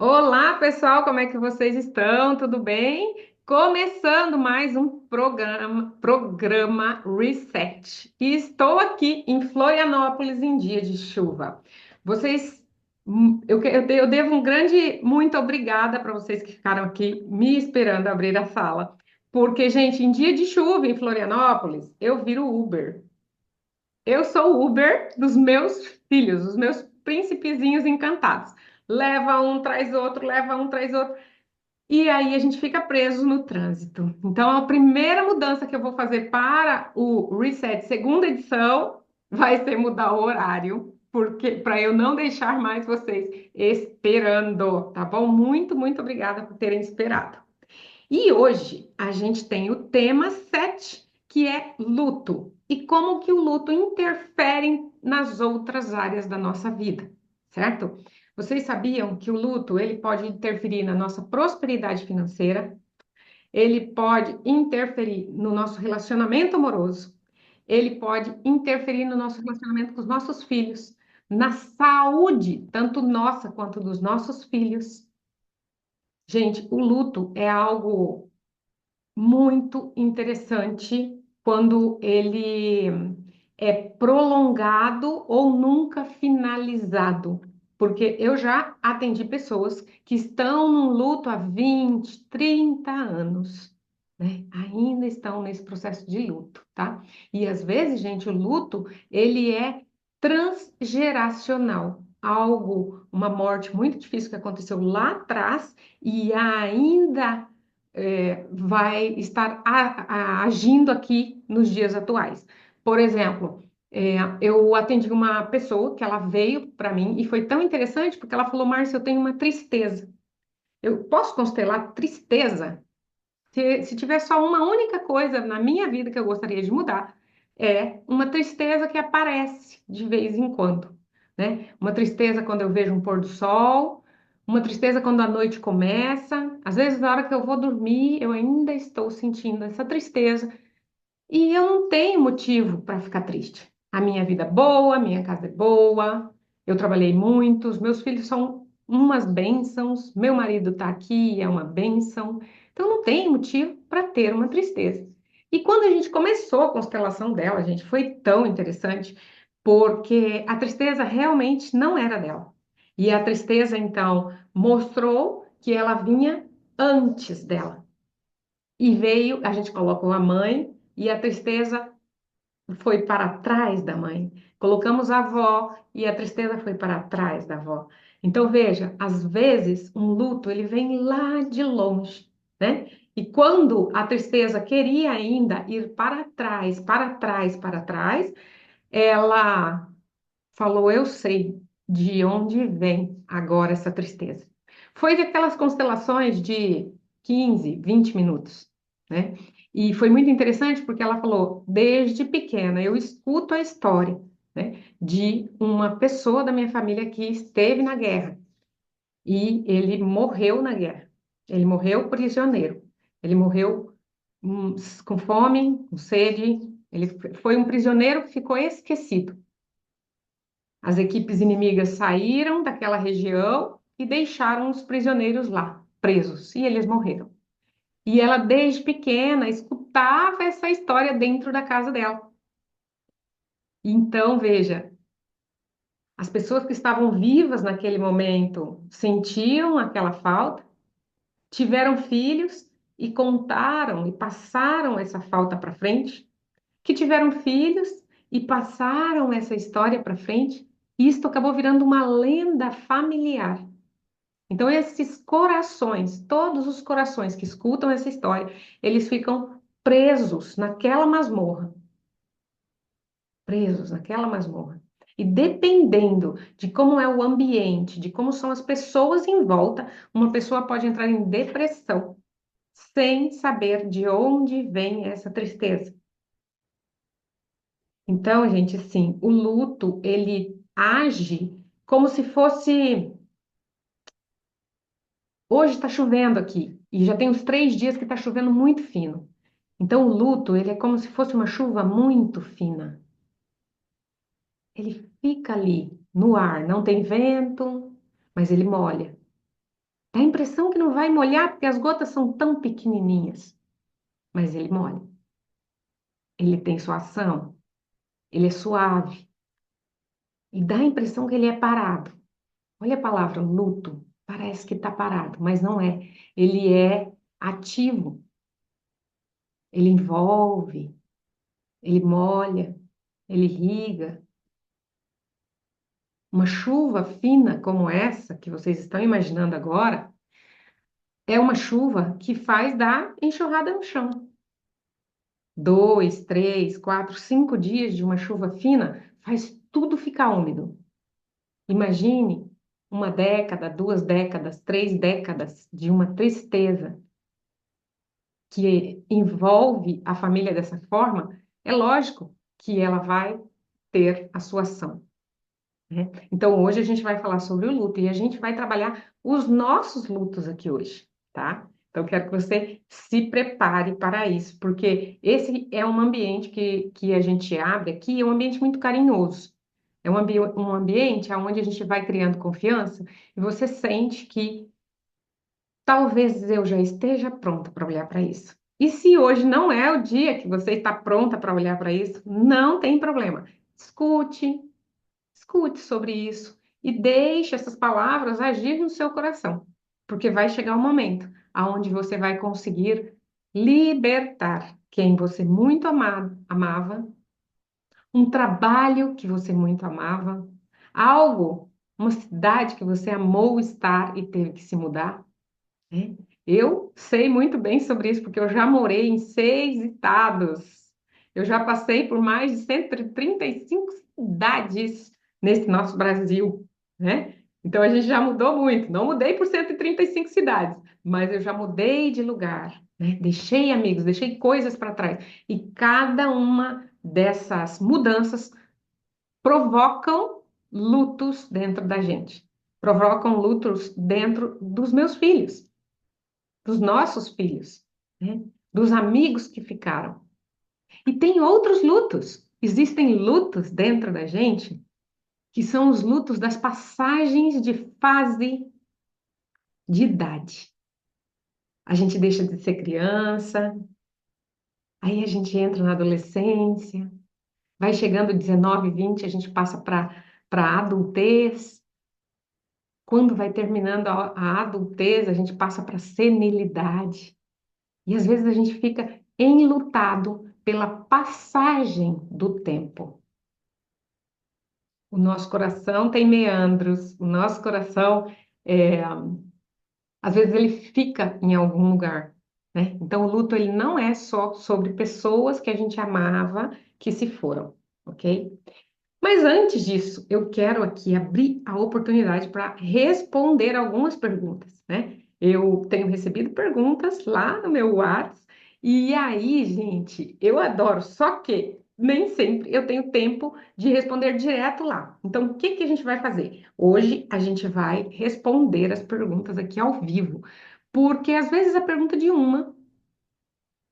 Olá, pessoal, como é que vocês estão? Tudo bem? Começando mais um programa Reset. E estou aqui em Florianópolis em dia de chuva. Vocês, eu devo um grande muito obrigada para vocês que ficaram aqui me esperando abrir a sala. Porque, gente, em dia de chuva em Florianópolis, eu viro Uber. Eu sou o Uber dos meus filhos, os meus príncipezinhos encantados. Leva um, traz outro, leva um, traz outro. E aí a gente fica preso no trânsito. Então, a primeira mudança que eu vou fazer para o Reset segunda edição vai ser mudar o horário, porque para eu não deixar mais vocês esperando, tá bom? Muito, muito obrigada por terem esperado. E hoje a gente tem o tema 7, que é luto, e como que o luto interfere nas outras áreas da nossa vida, certo? Vocês sabiam que o luto ele pode interferir na nossa prosperidade financeira, ele pode interferir no nosso relacionamento amoroso, ele pode interferir no nosso relacionamento com os nossos filhos, na saúde, tanto nossa quanto dos nossos filhos. Gente, o luto é algo muito interessante quando ele é prolongado ou nunca finalizado. Porque eu já atendi pessoas que estão num luto há 20, 30 anos, né? Ainda estão nesse processo de luto, tá? E às vezes, gente, o luto, ele é transgeracional. Algo, uma morte muito difícil que aconteceu lá atrás e ainda vai estar agindo aqui nos dias atuais. Por exemplo, eu atendi uma pessoa que ela veio para mim e foi tão interessante porque ela falou: Márcia, eu tenho uma tristeza. Eu posso constelar tristeza? Se tiver só uma única coisa na minha vida que eu gostaria de mudar, é uma tristeza que aparece de vez em quando, né? Uma tristeza quando eu vejo um pôr do sol, uma tristeza quando a noite começa. Às vezes, na hora que eu vou dormir, eu ainda estou sentindo essa tristeza e eu não tenho motivo para ficar triste. A minha vida é boa, a minha casa é boa, eu trabalhei muito, os meus filhos são umas bênçãos, meu marido está aqui, é uma bênção. Então não tem motivo para ter uma tristeza. E quando a gente começou a constelação dela, gente, foi tão interessante, porque a tristeza realmente não era dela. E a tristeza, então, mostrou que ela vinha antes dela. E veio, a gente colocou a mãe, e a tristeza foi para trás da mãe. Colocamos a avó e a tristeza foi para trás da avó. Então veja, às vezes um luto ele vem lá de longe, né? E quando a tristeza queria ainda ir para trás, para trás, para trás, ela falou: Eu sei de onde vem agora essa tristeza. Foi daquelas constelações de 15, 20 minutos, né? E foi muito interessante porque ela falou: Desde pequena eu escuto a história, né, de uma pessoa da minha família que esteve na guerra e ele morreu na guerra. Ele morreu prisioneiro. Ele morreu hum, com fome, com sede. Ele foi um prisioneiro que ficou esquecido. As equipes inimigas saíram daquela região e deixaram os prisioneiros lá, presos, e eles morreram. E ela, desde pequena, escutava essa história dentro da casa dela. Então, veja, as pessoas que estavam vivas naquele momento sentiam aquela falta, tiveram filhos e contaram e passaram essa falta para frente, que tiveram filhos e passaram essa história para frente, e isto acabou virando uma lenda familiar. Então, esses corações, todos os corações que escutam essa história, eles ficam presos naquela masmorra. E dependendo de como é o ambiente, de como são as pessoas em volta, uma pessoa pode entrar em depressão sem saber de onde vem essa tristeza. Então, gente, assim, o luto, ele age como se fosse. Hoje está chovendo aqui, e já tem uns 3 dias que está chovendo muito fino. Então, o luto, ele é como se fosse uma chuva muito fina. Ele fica ali no ar, não tem vento, mas ele molha. Dá a impressão que não vai molhar porque as gotas são tão pequenininhas, mas ele molha. Ele tem sua ação, ele é suave e dá a impressão que ele é parado. Olha a palavra luto, parece que está parado, mas não é. Ele é ativo, ele envolve, ele molha, ele irriga. Uma chuva fina como essa que vocês estão imaginando agora é uma chuva que faz dar enxurrada no chão. 2, 3, 4, 5 dias de uma chuva fina faz tudo ficar úmido. Imagine uma década, 2 décadas, 3 décadas de uma tristeza que envolve a família dessa forma. É lógico que ela vai ter a sua ação, né? Então, hoje a gente vai falar sobre o luto e a gente vai trabalhar os nossos lutos aqui hoje, tá? Então, eu quero que você se prepare para isso, porque esse é um ambiente que a gente abre aqui, é um ambiente muito carinhoso. É um ambiente onde a gente vai criando confiança e você sente que talvez eu já esteja pronta para olhar para isso. E se hoje não é o dia que você está pronta para olhar para isso, não tem problema. Escute, escute sobre isso e deixe essas palavras agir no seu coração, porque vai chegar um momento aonde você vai conseguir libertar quem você muito amava, um trabalho que você muito amava, algo, uma cidade que você amou estar e teve que se mudar, né? Eu sei muito bem sobre isso, porque eu já morei em 6 estados. Eu já passei por mais de 135 cidades nesse nosso Brasil, né? Então a gente já mudou muito. Não mudei por 135 cidades, mas eu já mudei de lugar, né? Deixei amigos, deixei coisas para trás. E cada uma dessas mudanças provocam lutos dentro da gente. Provocam lutos dentro dos meus filhos, dos nossos filhos, né? Dos amigos que ficaram. E tem outros lutos. Existem lutos dentro da gente que são os lutos das passagens de fase de idade. A gente deixa de ser criança, aí a gente entra na adolescência, vai chegando 19, 20, a gente passa para a adultez. Quando vai terminando a adultez, a gente passa para a senilidade. E às vezes a gente fica enlutado pela passagem do tempo. O nosso coração tem meandros, o nosso coração, é, às vezes ele fica em algum lugar, né? Então o luto ele não é só sobre pessoas que a gente amava que se foram, ok? Mas antes disso, eu quero aqui abrir a oportunidade para responder algumas perguntas, né? Eu tenho recebido perguntas lá no meu WhatsApp, e aí, gente, eu adoro, só que nem sempre eu tenho tempo de responder direto lá. Então, o que que a gente vai fazer? Hoje a gente vai responder as perguntas aqui ao vivo, porque às vezes a pergunta de uma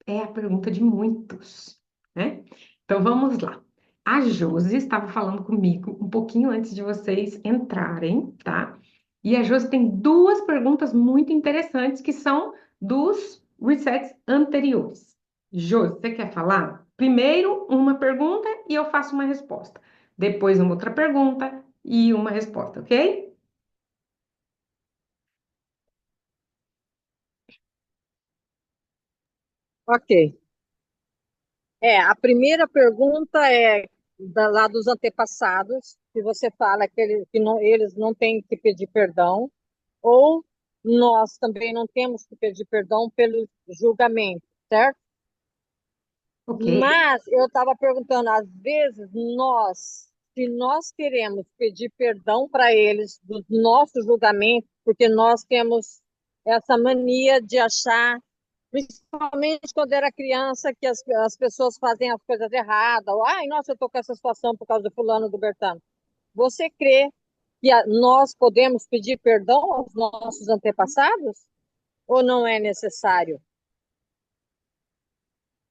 é a pergunta de muitos, né? Então vamos lá. A Josi estava falando comigo um pouquinho antes de vocês entrarem, tá? E a Josi tem duas perguntas muito interessantes que são dos resets anteriores. Josi, você quer falar? Primeiro uma pergunta e eu faço uma resposta. Depois uma outra pergunta e uma resposta, ok? Ok. A primeira pergunta é lá dos antepassados, que você fala que eles não têm que pedir perdão, ou nós também não temos que pedir perdão pelo julgamento, certo? Ok. Mas eu estava perguntando, às vezes se nós queremos pedir perdão para eles do nosso julgamento, porque nós temos essa mania de achar, principalmente quando era criança, que as pessoas fazem as coisas erradas, ou, ai, nossa, eu estou com essa situação por causa do fulano, do Bertano. Você crê que nós podemos pedir perdão aos nossos antepassados? Ou não é necessário?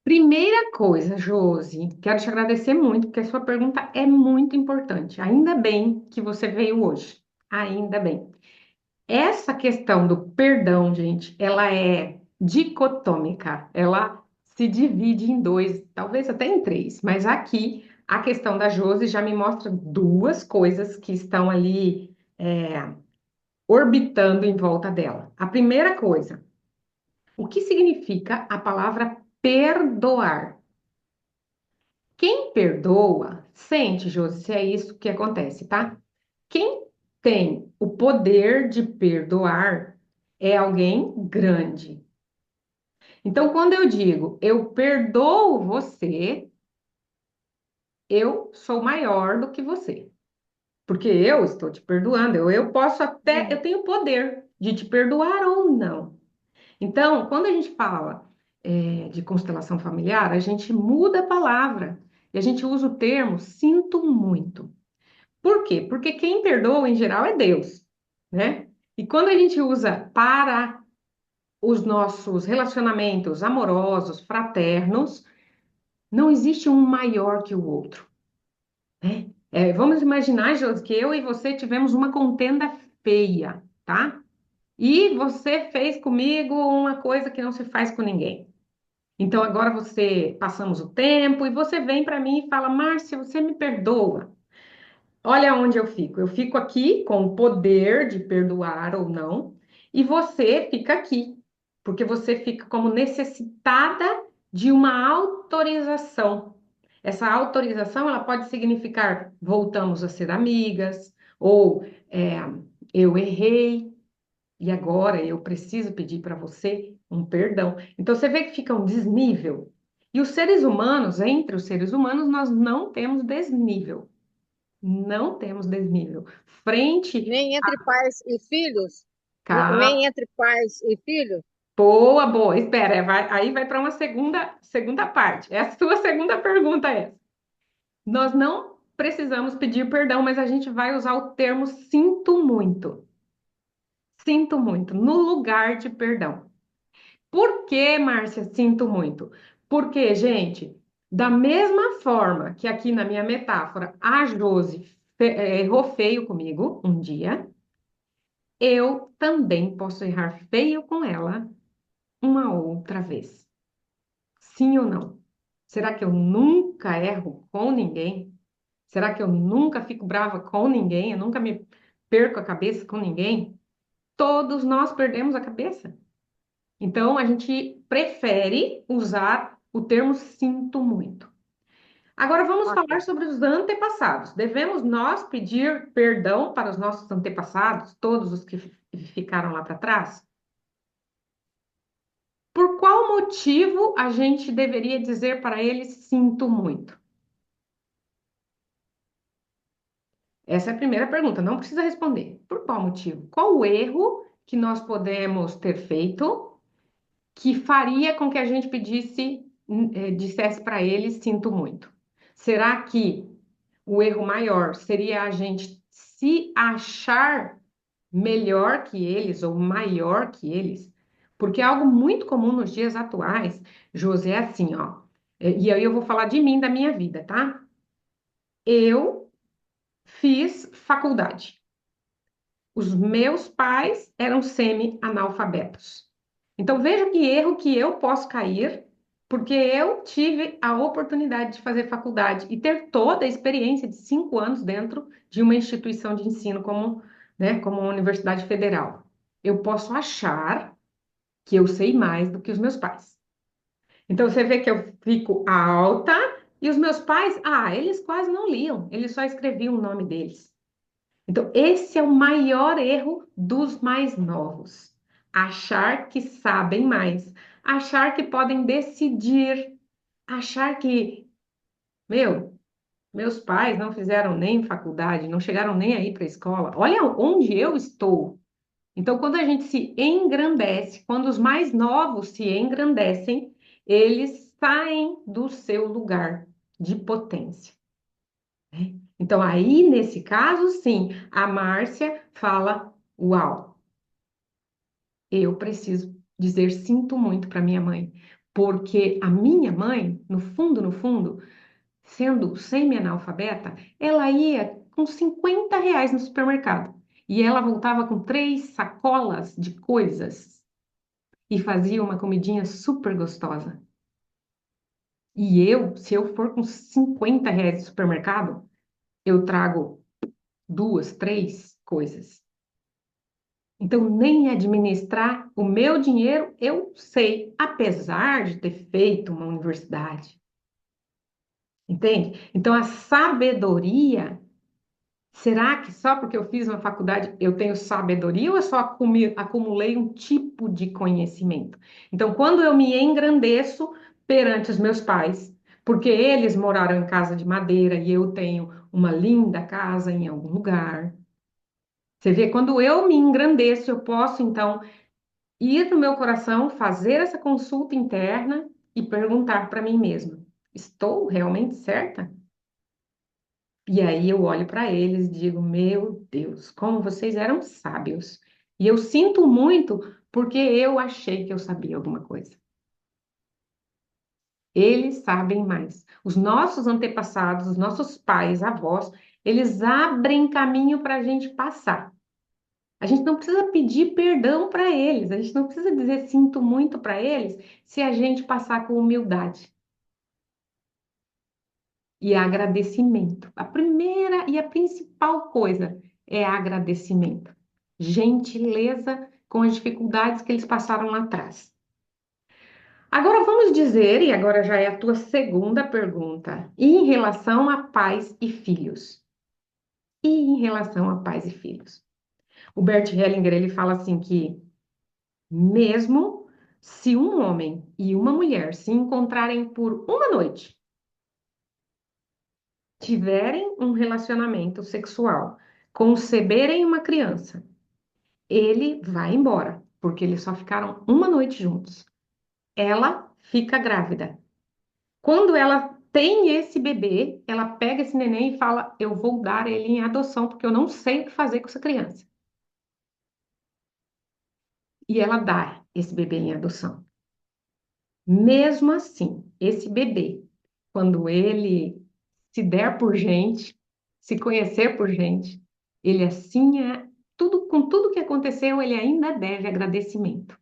Primeira coisa, Josi, quero te agradecer muito, porque a sua pergunta é muito importante. Ainda bem que você veio hoje. Ainda bem. Essa questão do perdão, gente, ela é dicotômica, ela se divide em dois, talvez até em três, mas aqui a questão da Josi já me mostra duas coisas que estão ali orbitando em volta dela. A primeira coisa, o que significa a palavra perdoar? Quem perdoa, sente, Josi, se é isso que acontece, tá? Quem tem o poder de perdoar é alguém grande. Então, quando eu digo eu perdoo você, eu sou maior do que você. Porque eu estou te perdoando, eu posso até, eu Uhum. tenho o poder de te perdoar ou não. Então, quando a gente fala de constelação familiar, a gente muda a palavra e a gente usa o termo sinto muito. Por quê? Porque quem perdoa, em geral, é Deus, né? E quando a gente usa para os nossos relacionamentos amorosos, fraternos, não existe um maior que o outro, né? Vamos imaginar, Josi, que eu e você tivemos uma contenda feia, tá? E você fez comigo uma coisa que não se faz com ninguém. Então agora você passamos o tempo e você vem para mim e fala, Márcia, você me perdoa. Olha onde eu fico. Eu fico aqui com o poder de perdoar ou não, e você fica aqui, porque você fica como necessitada de uma autorização. Essa autorização, ela pode significar voltamos a ser amigas, ou eu errei e agora eu preciso pedir para você um perdão. Então você vê que fica um desnível. E os seres humanos, entre os seres humanos, nós não temos desnível. Não temos desnível. Frente Nem entre pais e filhos? cá, Nem entre pais e filhos? boa, boa. Espera, aí vai para uma segunda parte. É a sua segunda pergunta essa. Nós não precisamos pedir perdão, mas a gente vai usar o termo sinto muito. Sinto muito, no lugar de perdão. Por que, Márcia, sinto muito? Porque, gente, da mesma forma que aqui na minha metáfora, a Josi errou feio comigo um dia, eu também posso errar feio com ela uma outra vez. Sim ou não? Será que eu nunca erro com ninguém? Será que eu nunca fico brava com ninguém? Eu nunca me perco a cabeça com ninguém? Todos nós perdemos a cabeça. Então, a gente prefere usar o termo sinto muito. Agora, vamos falar Ok. sobre os antepassados. Devemos nós pedir perdão para os nossos antepassados, todos os que ficaram lá para trás? Por qual motivo a gente deveria dizer para eles sinto muito? Essa é a primeira pergunta, não precisa responder. Por qual motivo? Qual o erro que nós podemos ter feito que faria com que a gente dissesse para eles sinto muito? Será que o erro maior seria a gente se achar melhor que eles ou maior que eles? Porque é algo muito comum nos dias atuais, José, é assim, ó. E aí eu vou falar de mim, da minha vida, tá? Eu fiz faculdade. Os meus pais eram semi-analfabetos. Então veja que erro que eu posso cair, porque eu tive a oportunidade de fazer faculdade e ter toda a experiência de 5 anos dentro de uma instituição de ensino como, né, como uma universidade federal. Eu posso achar que eu sei mais do que os meus pais. Então você vê que eu fico alta e os meus pais, eles quase não liam, eles só escreviam o nome deles. Então, esse é o maior erro dos mais novos. Achar que sabem mais, achar que podem decidir, achar que, meu, meus pais não fizeram nem faculdade, não chegaram nem aí para a escola. Olha onde eu estou. Então, quando a gente se engrandece, quando os mais novos se engrandecem, eles saem do seu lugar de potência, né? Então, aí, nesse caso, sim, a Márcia fala: Uau, eu preciso dizer sinto muito para minha mãe, porque a minha mãe, no fundo, sendo semi-analfabeta, ela ia com R$ 50 no supermercado. e ela voltava com 3 sacolas de coisas e fazia uma comidinha super gostosa. E eu, se eu for com R$ 50 no supermercado, eu trago 2, 3 coisas. Então, nem administrar o meu dinheiro eu sei, apesar de ter feito uma universidade. Entende? Então, a sabedoria, será que só porque eu fiz uma faculdade eu tenho sabedoria ou eu só acumulei um tipo de conhecimento? Então, quando eu me engrandeço perante os meus pais, porque eles moraram em casa de madeira e eu tenho uma linda casa em algum lugar. Você vê, quando eu me engrandeço, eu posso então ir no meu coração, fazer essa consulta interna e perguntar para mim mesma: estou realmente certa? E aí eu olho para eles e digo: meu Deus, como vocês eram sábios. E eu sinto muito porque eu achei que eu sabia alguma coisa. Eles sabem mais. Os nossos antepassados, os nossos pais, avós, eles abrem caminho para a gente passar. A gente não precisa pedir perdão para eles, a gente não precisa dizer sinto muito para eles se a gente passar com humildade e agradecimento. A primeira e a principal coisa é agradecimento. Gentileza com as dificuldades que eles passaram lá atrás. Agora vamos dizer, e agora já é a tua segunda pergunta, e em relação a pais e filhos. E em relação a pais e filhos. O Bert Hellinger, ele fala assim que mesmo se um homem e uma mulher se encontrarem por uma noite, tiverem um relacionamento sexual, conceberem uma criança, ele vai embora, porque eles só ficaram uma noite juntos. Ela fica grávida. Quando ela tem esse bebê, ela pega esse neném e fala: eu vou dar ele em adoção, porque eu não sei o que fazer com essa criança. E ela dá esse bebê em adoção. Mesmo assim, esse bebê, quando ele se der por gente, se conhecer por gente, ele assim é tudo com tudo que aconteceu, ele ainda deve agradecimento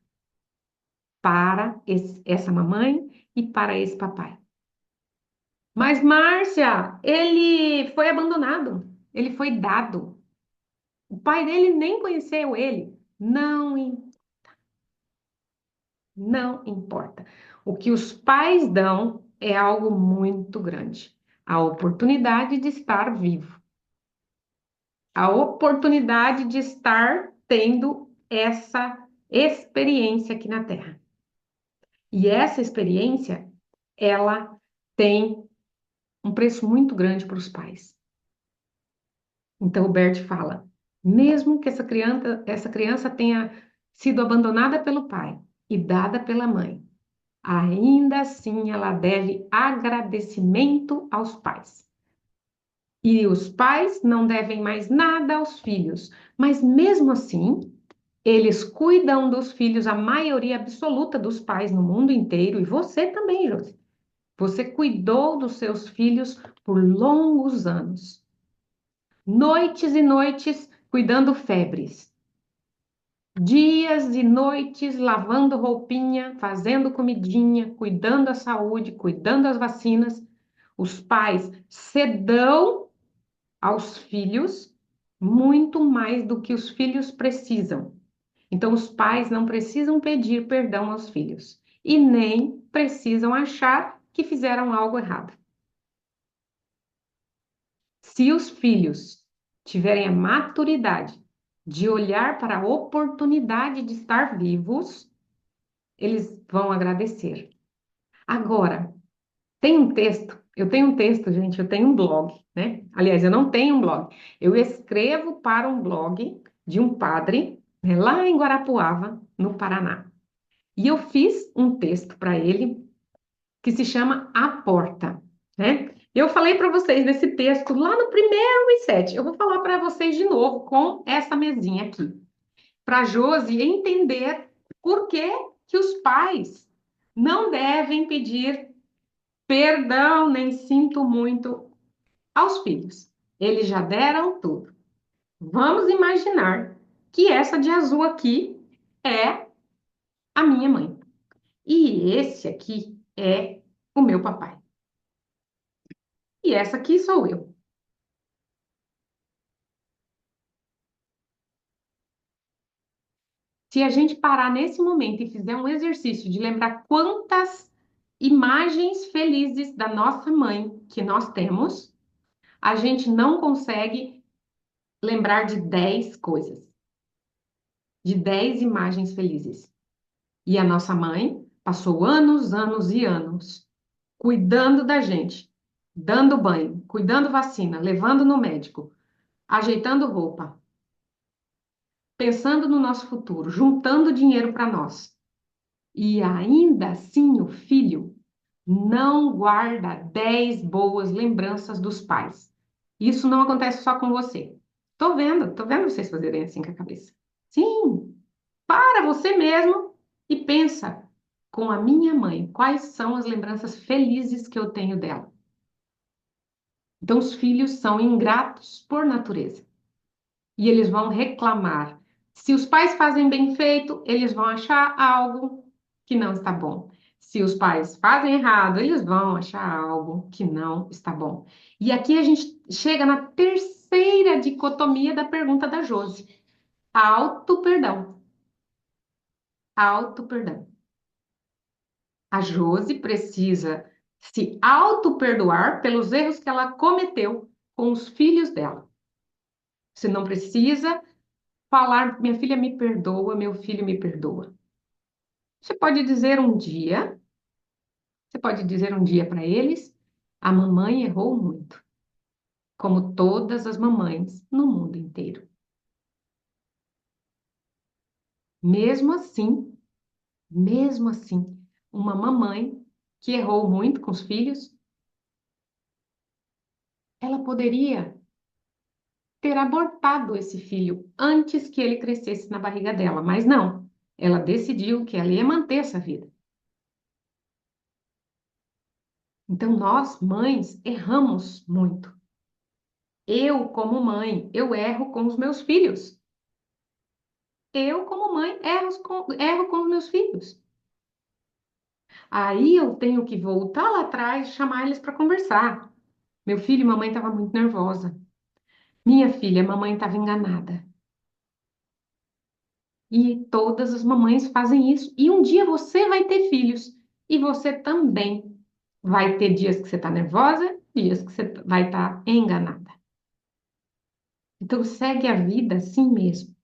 para essa mamãe e para esse papai. Mas Márcia, ele foi abandonado, ele foi dado. O pai dele nem conheceu ele. Não importa. O que os pais dão é algo muito grande. A oportunidade de estar vivo, a oportunidade de estar tendo essa experiência aqui na Terra. E essa experiência, ela tem um preço muito grande para os pais. Então, o Bert fala: mesmo que essa criança tenha sido abandonada pelo pai e dada pela mãe, ainda assim ela deve agradecimento aos pais. E os pais não devem mais nada aos filhos, mas mesmo assim, eles cuidam dos filhos, a maioria absoluta dos pais no mundo inteiro, e você também, Josi. Você cuidou dos seus filhos por longos anos, noites e noites cuidando febres, dias e noites lavando roupinha, fazendo comidinha, cuidando da saúde, cuidando das vacinas. Os pais se dão aos filhos muito mais do que os filhos precisam. Então, os pais não precisam pedir perdão aos filhos e nem precisam achar que fizeram algo errado. Se os filhos tiverem a maturidade de olhar para a oportunidade de estar vivos, eles vão agradecer. Agora, eu tenho um texto, gente, eu tenho um blog, né? Aliás, eu não tenho um blog. Eu escrevo para um blog de um padre, né, lá em Guarapuava, no Paraná. E eu fiz um texto para ele que se chama A Porta, né? Eu falei para vocês desse texto lá no primeiro reset. Eu vou falar para vocês de novo com essa mesinha aqui, para a Josi entender por que que os pais não devem pedir perdão nem sinto muito aos filhos. Eles já deram tudo. Vamos imaginar que essa de azul aqui é a minha mãe. E esse aqui é o meu papai. E essa aqui sou eu. Se a gente parar nesse momento e fizer um exercício de lembrar quantas imagens felizes da nossa mãe que nós temos, a gente não consegue lembrar de 10 coisas, de 10 imagens felizes. E a nossa mãe passou anos, anos e anos cuidando da gente, dando banho, cuidando vacina, levando no médico, ajeitando roupa, pensando no nosso futuro, juntando dinheiro para nós. E ainda assim, o filho não guarda 10 boas lembranças dos pais. Isso não acontece só com você. Tô vendo vocês fazerem assim com a cabeça. Sim, para você mesmo e pensa com a minha mãe, quais são as lembranças felizes que eu tenho dela. Então, os filhos são ingratos por natureza e eles vão reclamar. Se os pais fazem bem feito, eles vão achar algo que não está bom. Se os pais fazem errado, eles vão achar algo que não está bom. E aqui a gente chega na terceira dicotomia da pergunta da Josi: auto-perdão. Auto-perdão. A Josi precisa se auto-perdoar pelos erros que ela cometeu com os filhos dela. Você não precisa falar, minha filha me perdoa, meu filho me perdoa. Você pode dizer um dia, você pode dizer um dia para eles, a mamãe errou muito, como todas as mamães no mundo inteiro. Mesmo assim, mesmo assim, uma mamãe que errou muito com os filhos, ela poderia ter abortado esse filho antes que ele crescesse na barriga dela, mas não. Ela decidiu que ela ia manter essa vida. Então, nós, mães, erramos muito. Eu, como mãe, eu erro com os meus filhos. Eu, como mãe, erro com os meus filhos. Aí eu tenho que voltar lá atrás e chamar eles para conversar. Meu filho e mamãe estavam muito nervosa. Minha filha, mamãe estava enganada. E todas as mamães fazem isso. E um dia você vai ter filhos. E você também vai ter dias que você está nervosa, dias que você vai estar enganada. Então segue a vida assim mesmo.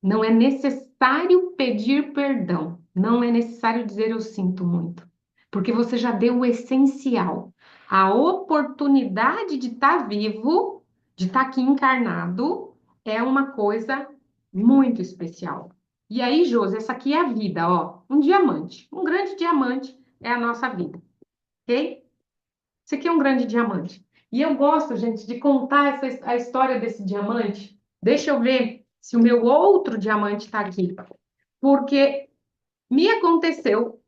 Não é necessário pedir perdão. Não é necessário dizer eu sinto muito. Porque você já deu o essencial. A oportunidade de estar vivo, de estar aqui encarnado, é uma coisa muito especial. E aí, Josi, essa aqui é a vida, ó. Um diamante. Um grande diamante é a nossa vida, ok? Esse aqui é um grande diamante. E eu gosto, gente, de contar a história desse diamante. Deixa eu ver se o meu outro diamante está aqui. Porque me aconteceu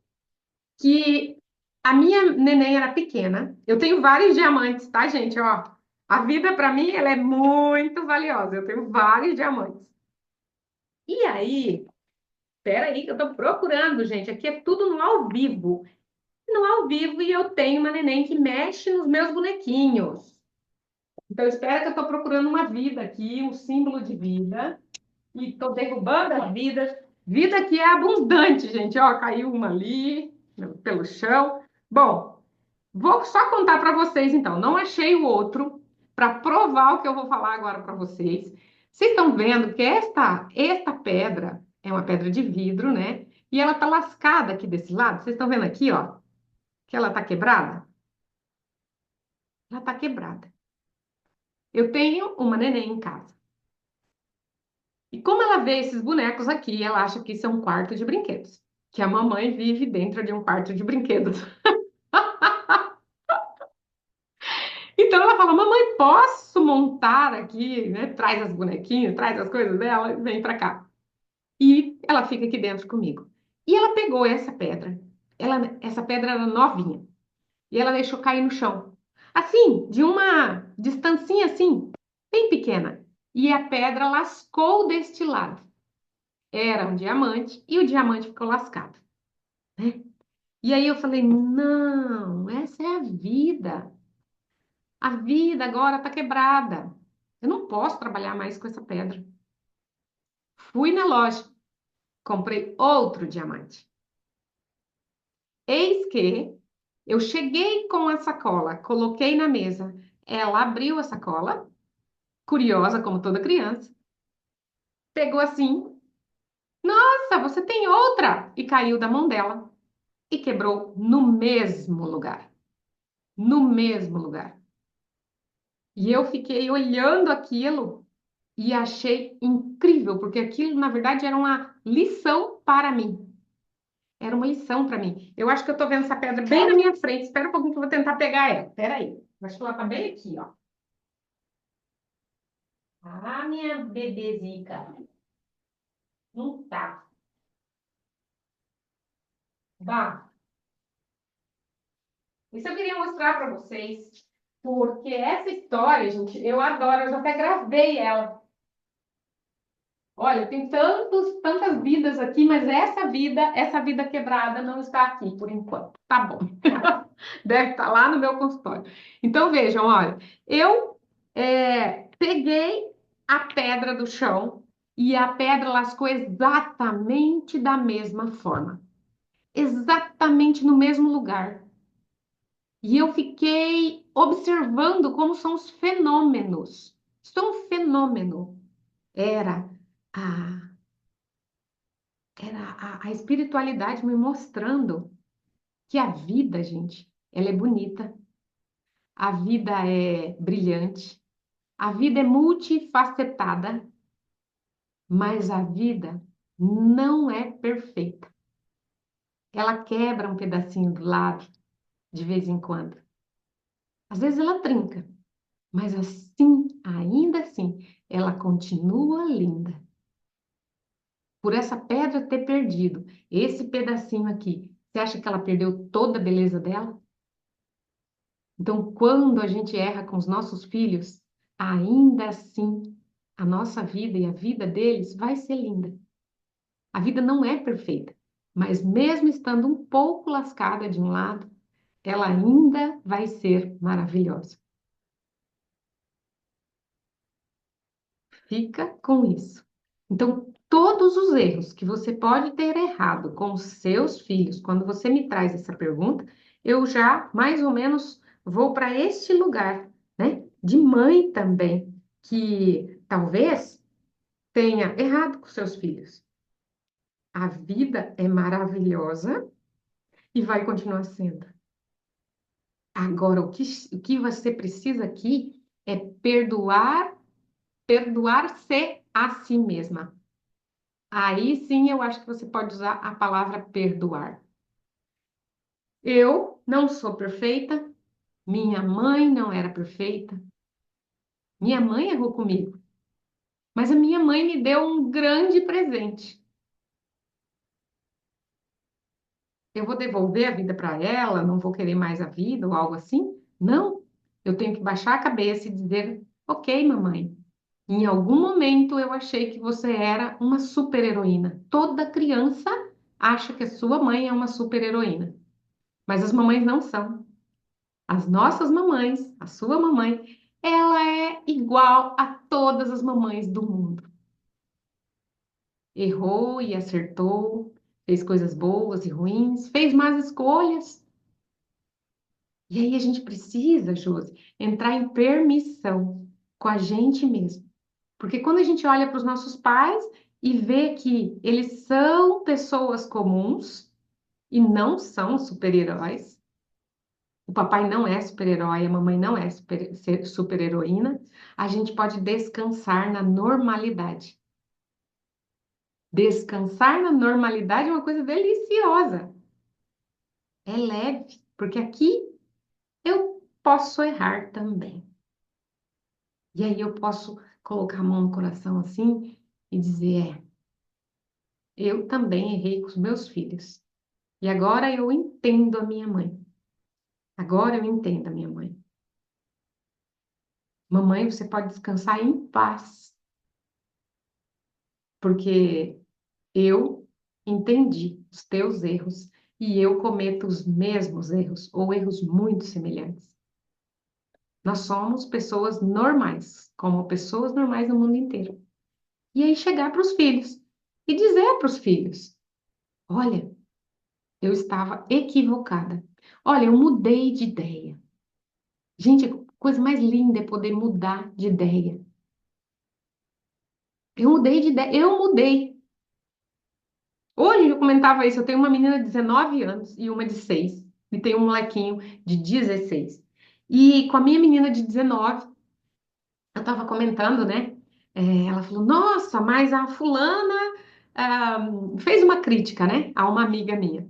que a minha neném era pequena. Eu tenho vários diamantes, tá, gente? Ó, a vida para mim ela é muito valiosa. Eu tenho vários diamantes. E aí, peraí, que eu tô procurando, gente. Aqui é tudo no ao vivo. No ao vivo e eu tenho uma neném que mexe nos meus bonequinhos. Então, espera que eu estou procurando uma vida aqui, um símbolo de vida. E estou derrubando as vidas. Vida que é abundante, gente. Ó, caiu uma ali, pelo chão. Bom, vou só contar para vocês, então. Não achei o outro para provar o que eu vou falar agora para vocês. Vocês estão vendo que esta pedra é uma pedra de vidro, né? E ela tá lascada aqui desse lado. Vocês estão vendo aqui, ó, que ela tá quebrada? Ela tá quebrada. Eu tenho uma neném em casa. E como ela vê esses bonecos aqui, ela acha que isso é um quarto de brinquedos, que a mamãe vive dentro de um quarto de brinquedos. Então ela fala: Mamãe, posso montar aqui, né? Traz as bonequinhas, traz as coisas dela, e vem pra cá. E ela fica aqui dentro comigo. E ela pegou essa pedra. Essa pedra era novinha. E ela deixou cair no chão. assim, de uma distancinha assim, bem pequena. E a pedra lascou deste lado. Era um diamante e o diamante ficou lascado, né? E aí eu falei: não, essa é a vida. A vida agora está quebrada. Eu não posso trabalhar mais com essa pedra. Fui na loja, comprei outro diamante. Eis que eu cheguei com a sacola, coloquei na mesa. Ela abriu a sacola, curiosa como toda criança, pegou assim: nossa, você tem outra! E caiu da mão dela e quebrou no mesmo lugar. No mesmo lugar. E eu fiquei olhando aquilo e achei incrível, porque aquilo, na verdade, era uma lição para mim. Era uma lição para mim. Eu acho que eu tô vendo essa pedra bem na minha frente. Espera um pouquinho que eu vou tentar pegar ela. Espera aí. Eu acho que ela tá bem aqui, ó. Ah, minha bebezica. Não tá. Bah. Isso eu queria mostrar para vocês, porque essa história, gente, eu adoro. Eu já até gravei ela. Olha, tem tantas vidas aqui, mas essa vida quebrada não está aqui por enquanto. Tá bom. Deve estar lá no meu consultório. Então vejam, olha, eu peguei a pedra do chão e a pedra lascou exatamente da mesma forma, exatamente no mesmo lugar. E eu fiquei observando como são os fenômenos. Isso é um fenômeno. Era a a espiritualidade me mostrando que a vida, gente, ela é bonita, a vida é brilhante, a vida é multifacetada, mas a vida não é perfeita. Ela quebra um pedacinho do lado de vez em quando. Às vezes ela trinca, mas assim, ainda assim, ela continua linda. Por essa pedra ter perdido esse pedacinho aqui, você acha que ela perdeu toda a beleza dela? Então, quando a gente erra com os nossos filhos, ainda assim, a nossa vida e a vida deles vai ser linda. A vida não é perfeita, mas mesmo estando um pouco lascada de um lado, ela ainda vai ser maravilhosa. Fica com isso. Então, todos os erros que você pode ter errado com os seus filhos, quando você me traz essa pergunta, eu já mais ou menos vou para este lugar, né? De mãe também, que talvez tenha errado com seus filhos. A vida é maravilhosa e vai continuar sendo. Agora, o que você precisa aqui é perdoar-se a si mesma. Aí sim eu acho que você pode usar a palavra perdoar. Eu não sou perfeita, minha mãe não era perfeita, minha mãe errou comigo, mas a minha mãe me deu um grande presente. Eu vou devolver a vida para ela, não vou querer mais a vida ou algo assim? Não, eu tenho que baixar a cabeça e dizer: ok, mamãe, em algum momento eu achei que você era uma super-heroína. Toda criança acha que a sua mãe é uma super-heroína, mas as mamães não são. As nossas mamães, a sua mamãe, ela é igual a todas as mamães do mundo. Errou e acertou, fez coisas boas e ruins, fez más escolhas. E aí a gente precisa, Josi, entrar em permissão com a gente mesmo. Porque quando a gente olha para os nossos pais e vê que eles são pessoas comuns e não são super-heróis, o papai não é super-herói, a mamãe não é super-heroína, a gente pode descansar na normalidade. Descansar na normalidade é uma coisa deliciosa. É leve, porque aqui eu posso errar também. E aí eu posso colocar a mão no coração assim e dizer: eu também errei com os meus filhos. E agora eu entendo a minha mãe. Agora eu entendo a minha mãe. Mamãe, você pode descansar em paz, porque eu entendi os teus erros e eu cometo os mesmos erros ou erros muito semelhantes. Nós somos pessoas normais, como pessoas normais no mundo inteiro. E aí chegar para os filhos e dizer para os filhos: olha, eu estava equivocada. Olha, eu mudei de ideia. Gente, a coisa mais linda é poder mudar de ideia. Eu mudei de ideia, eu mudei. Hoje eu comentava isso, eu tenho uma menina de 19 anos e uma de 6, e tenho um molequinho de 16. E com a minha menina de 19, eu estava comentando, né? Ela falou, nossa, mas a fulana ah, fez uma crítica, né? A uma amiga minha.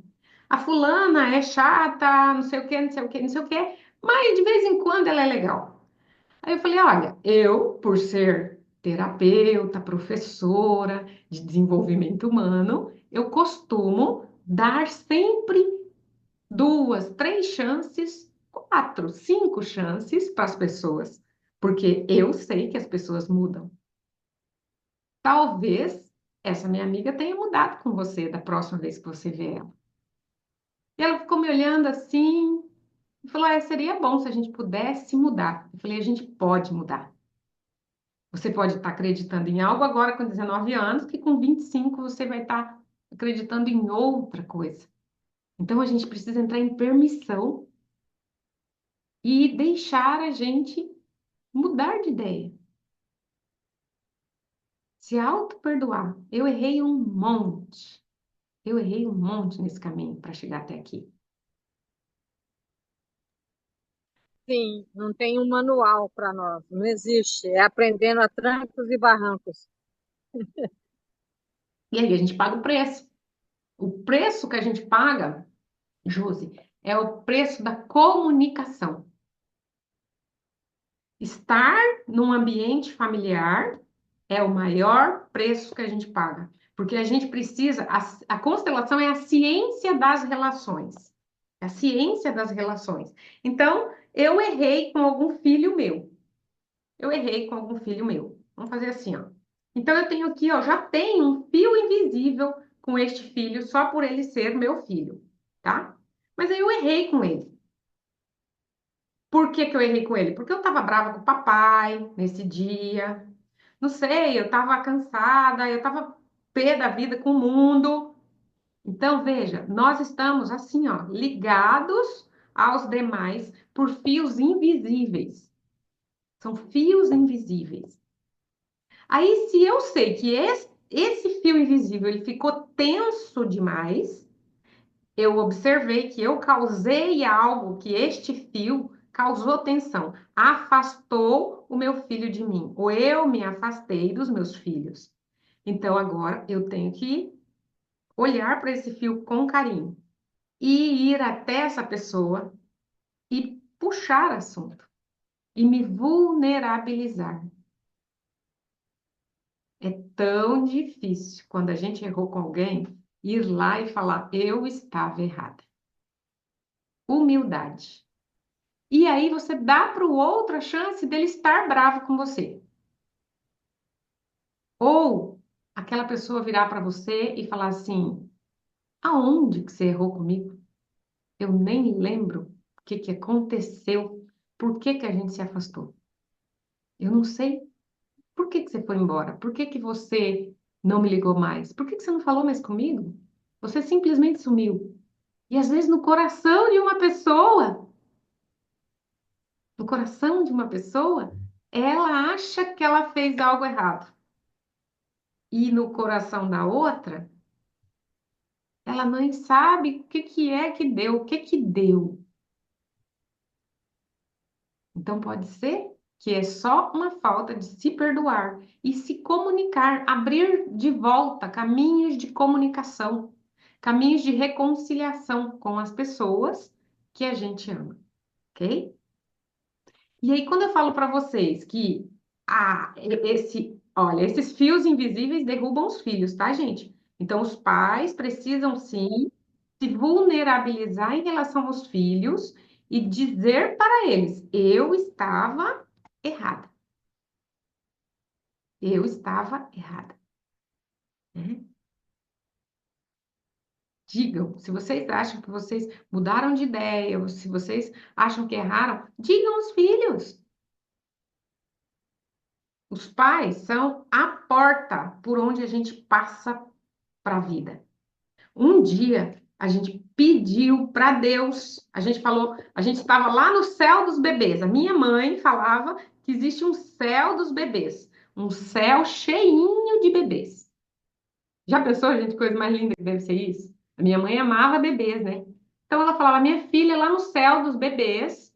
A fulana é chata, não sei o quê, não sei o quê, não sei o quê, mas de vez em quando ela é legal. Aí eu falei, olha, eu, por ser terapeuta, professora de desenvolvimento humano, eu costumo dar sempre duas, três chances, quatro, cinco chances para as pessoas, porque eu sei que as pessoas mudam. Talvez essa minha amiga tenha mudado com você da próxima vez que você vê ela. E ela ficou me olhando assim e falou: seria bom se a gente pudesse mudar. Eu falei: a gente pode mudar. Você pode estar acreditando em algo agora com 19 anos, que com 25 você vai estar acreditando em outra coisa. Então a gente precisa entrar em permissão e deixar a gente mudar de ideia. Se auto-perdoar. Eu errei um monte. Eu errei um monte nesse caminho para chegar até aqui. Sim, não tem um manual para nós, não existe. É aprendendo a trancos e barrancos. E aí a gente paga o preço. O preço que a gente paga, Josi, é o preço da comunicação. Estar num ambiente familiar é o maior preço que a gente paga, porque a gente precisa, a constelação é a ciência das relações. É a ciência das relações. Então, eu errei com algum filho meu. Eu errei com algum filho meu. Vamos fazer assim, ó. Então, eu tenho aqui, ó, já tenho um fio invisível com este filho só por ele ser meu filho, tá? Mas aí eu errei com ele. Por que que eu errei com ele? Porque eu tava brava com o papai nesse dia. Não sei, eu tava cansada, eu tava pé da vida com o mundo. Então, veja, nós estamos assim, ó, ligados aos demais por fios invisíveis. São fios invisíveis. Aí, se eu sei que esse fio invisível ele ficou tenso demais, eu observei que eu causei algo que este fio causou tensão, afastou o meu filho de mim, ou eu me afastei dos meus filhos. Então agora eu tenho que olhar para esse fio com carinho e ir até essa pessoa e puxar assunto e me vulnerabilizar. É tão difícil quando a gente errou com alguém ir lá e falar eu estava errada. Humildade. E aí você dá para o outro a chance dele estar bravo com você. Ou aquela pessoa virar para você e falar assim: aonde que você errou comigo? Eu nem lembro o que que aconteceu, por que que a gente se afastou. Eu não sei por que que você foi embora, por que que você não me ligou mais, por que que você não falou mais comigo? Você simplesmente sumiu. E às vezes no coração de uma pessoa, no coração de uma pessoa, ela acha que ela fez algo errado. E no coração da outra, ela não sabe o que que é que deu, o que que deu. Então pode ser que é só uma falta de se perdoar e se comunicar, abrir de volta caminhos de comunicação, caminhos de reconciliação com as pessoas que a gente ama, ok? E aí, quando eu falo para vocês que olha, esses fios invisíveis derrubam os filhos, tá, gente? Então, os pais precisam sim se vulnerabilizar em relação aos filhos e dizer para eles: eu estava errada. Eu estava errada, né? Digam, se vocês acham que vocês mudaram de ideia, ou se vocês acham que erraram, digam aos filhos. Os pais são a porta por onde a gente passa para a vida. Um dia a gente pediu para Deus, a gente falou, a gente estava lá no céu dos bebês. A minha mãe falava que existe um céu dos bebês, um céu cheinho de bebês. Já pensou, gente, coisa mais linda que deve ser isso? A minha mãe amava bebês, né? Então ela falava: minha filha, lá no céu dos bebês,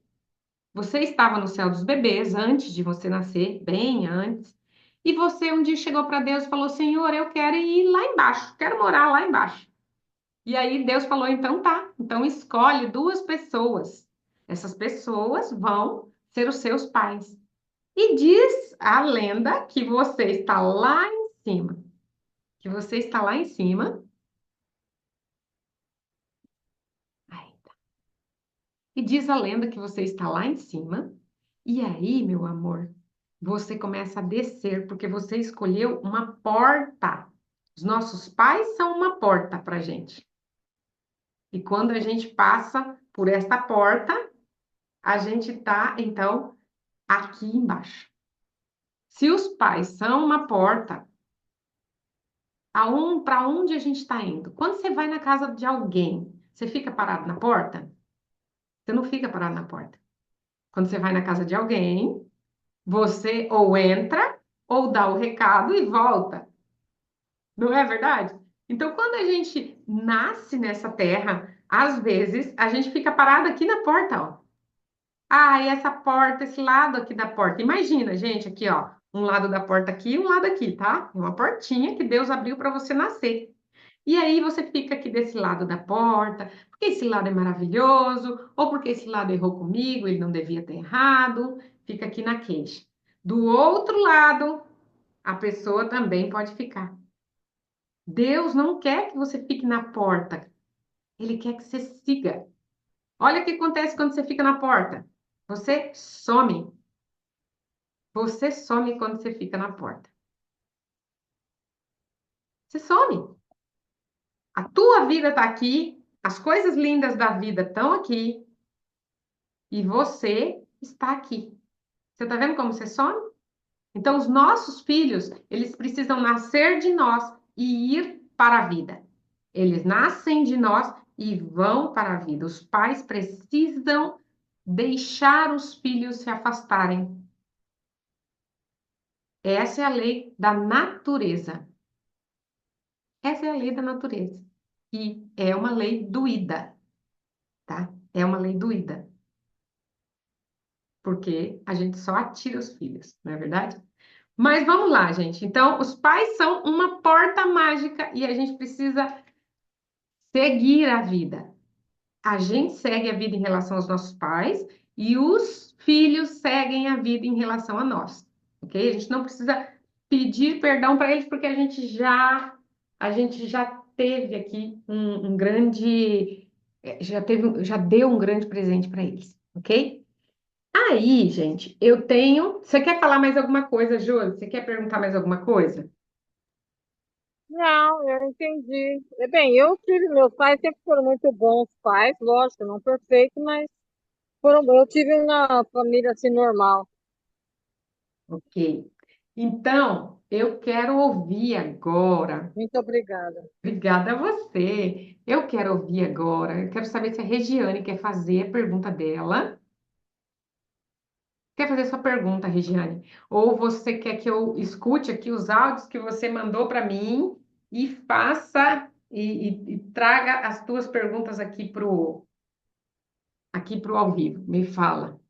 você estava no céu dos bebês antes de você nascer, bem antes. E você um dia chegou para Deus e falou: Senhor, eu quero ir lá embaixo, quero morar lá embaixo. E aí Deus falou: então tá, então escolhe duas pessoas. Essas pessoas vão ser os seus pais. E diz a lenda que você está lá em cima. Que você está lá em cima. Ai, e diz a lenda que você está lá em cima. E aí, meu amor, você começa a descer, porque você escolheu uma porta. Os nossos pais são uma porta para gente. E quando a gente passa por esta porta, a gente está, então, aqui embaixo. Se os pais são uma porta, para onde a gente está indo? Quando você vai na casa de alguém, você fica parado na porta? Você não fica parado na porta. Quando você vai na casa de alguém, você ou entra ou dá o recado e volta. Não é verdade? Então, quando a gente nasce nessa terra, às vezes a gente fica parado aqui na porta, ó. Ah, e essa porta, esse lado aqui da porta. Imagina, gente, aqui, ó, um lado da porta aqui e um lado aqui, tá? É uma portinha que Deus abriu para você nascer. E aí você fica aqui desse lado da porta, porque esse lado é maravilhoso, ou porque esse lado errou comigo, ele não devia ter errado, fica aqui na queixa. Do outro lado, a pessoa também pode ficar. Deus não quer que você fique na porta, ele quer que você siga. Olha o que acontece quando você fica na porta. Você some. Você some quando você fica na porta. Você some. A tua vida está aqui, as coisas lindas da vida estão aqui e você está aqui. Você está vendo como você some? Então, os nossos filhos, eles precisam nascer de nós e ir para a vida. Eles nascem de nós e vão para a vida. Os pais precisam deixar os filhos se afastarem. Essa é a lei da natureza. Essa é a lei da natureza. E é uma lei doída, tá? É uma lei doída. Porque a gente só atira os filhos, não é verdade? Mas vamos lá, gente. Então, os pais são uma porta mágica e a gente precisa seguir a vida. A gente segue a vida em relação aos nossos pais e os filhos seguem a vida em relação a nós, ok? A gente não precisa pedir perdão para eles porque a gente já teve aqui um grande, já deu um grande presente para eles, ok? Aí, gente, eu tenho. Você quer falar mais alguma coisa, Júlia? Você quer perguntar mais alguma coisa? Não, eu entendi. Bem, eu tive, meus pais sempre foram muito bons pais, lógico, não perfeito, mas eu tive uma família assim normal. Ok. Então, eu quero ouvir agora. Muito obrigada. Obrigada a você. Eu quero ouvir agora. Eu quero saber se a Regiane quer fazer a pergunta dela. Quer fazer sua pergunta, Regiane? Ou você quer que eu escute aqui os áudios que você mandou para mim e faça e traga as tuas perguntas aqui pro ao vivo? Me fala.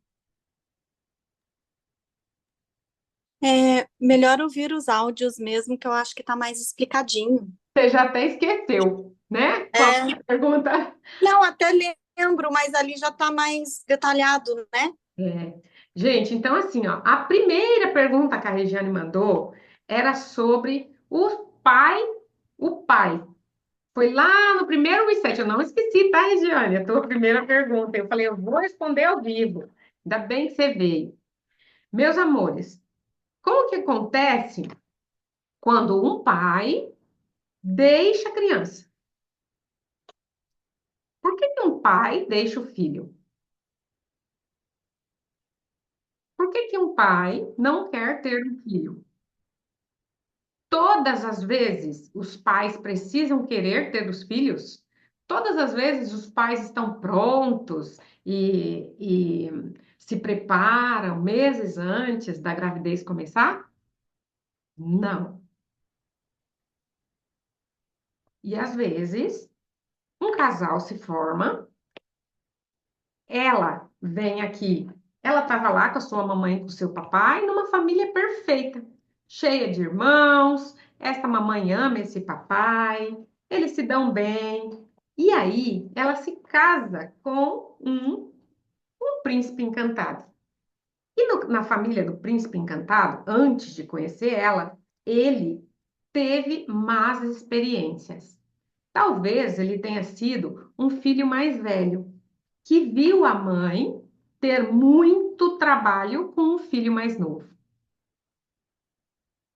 É melhor ouvir os áudios mesmo, que eu acho que tá mais explicadinho. Você já até esqueceu, né? Qual é É, a pergunta? não, até lembro, mas ali já tá mais detalhado, né? É. Gente, então assim, ó, a primeira pergunta que a Regiane mandou era sobre o pai. Foi lá no primeiro reset, eu não esqueci, tá, Regiane? A tua primeira pergunta. Eu falei, eu vou responder ao vivo. Ainda bem que você veio. Meus amores, como que acontece quando um pai deixa a criança? Por que que um pai deixa o filho? Por que que um pai não quer ter um filho? Todas as vezes os pais precisam querer ter os filhos? Todas as vezes os pais estão prontos e se preparam meses antes da gravidez começar? Não. E às vezes um casal se forma, ela vem aqui, ela estava lá com a sua mamãe e com o seu papai, numa família perfeita, cheia de irmãos, essa mamãe ama esse papai, eles se dão bem. E aí ela se casa com um príncipe encantado. E na família do príncipe encantado, antes de conhecer ela, ele teve más experiências. Talvez ele tenha sido um filho mais velho, que viu a mãe ter muito trabalho com um filho mais novo.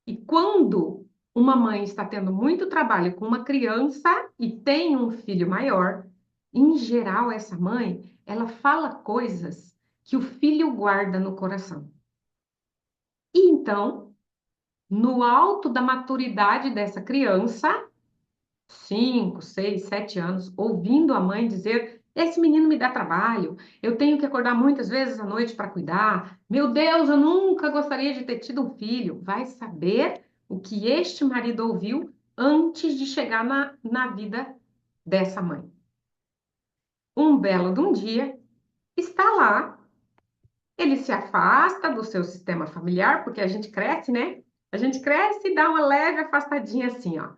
E quando uma mãe está tendo muito trabalho com uma criança e tem um filho maior, em geral, essa mãe, ela fala coisas que o filho guarda no coração. E então, no alto da maturidade dessa criança, 5, 6, 7 anos, ouvindo a mãe dizer: esse menino me dá trabalho, eu tenho que acordar muitas vezes à noite para cuidar. Meu Deus, eu nunca gostaria de ter tido um filho. Vai saber o que este marido ouviu antes de chegar na vida dessa mãe. Um belo de um dia, está lá, ele se afasta do seu sistema familiar, porque a gente cresce, né? A gente cresce e dá uma leve afastadinha assim, ó.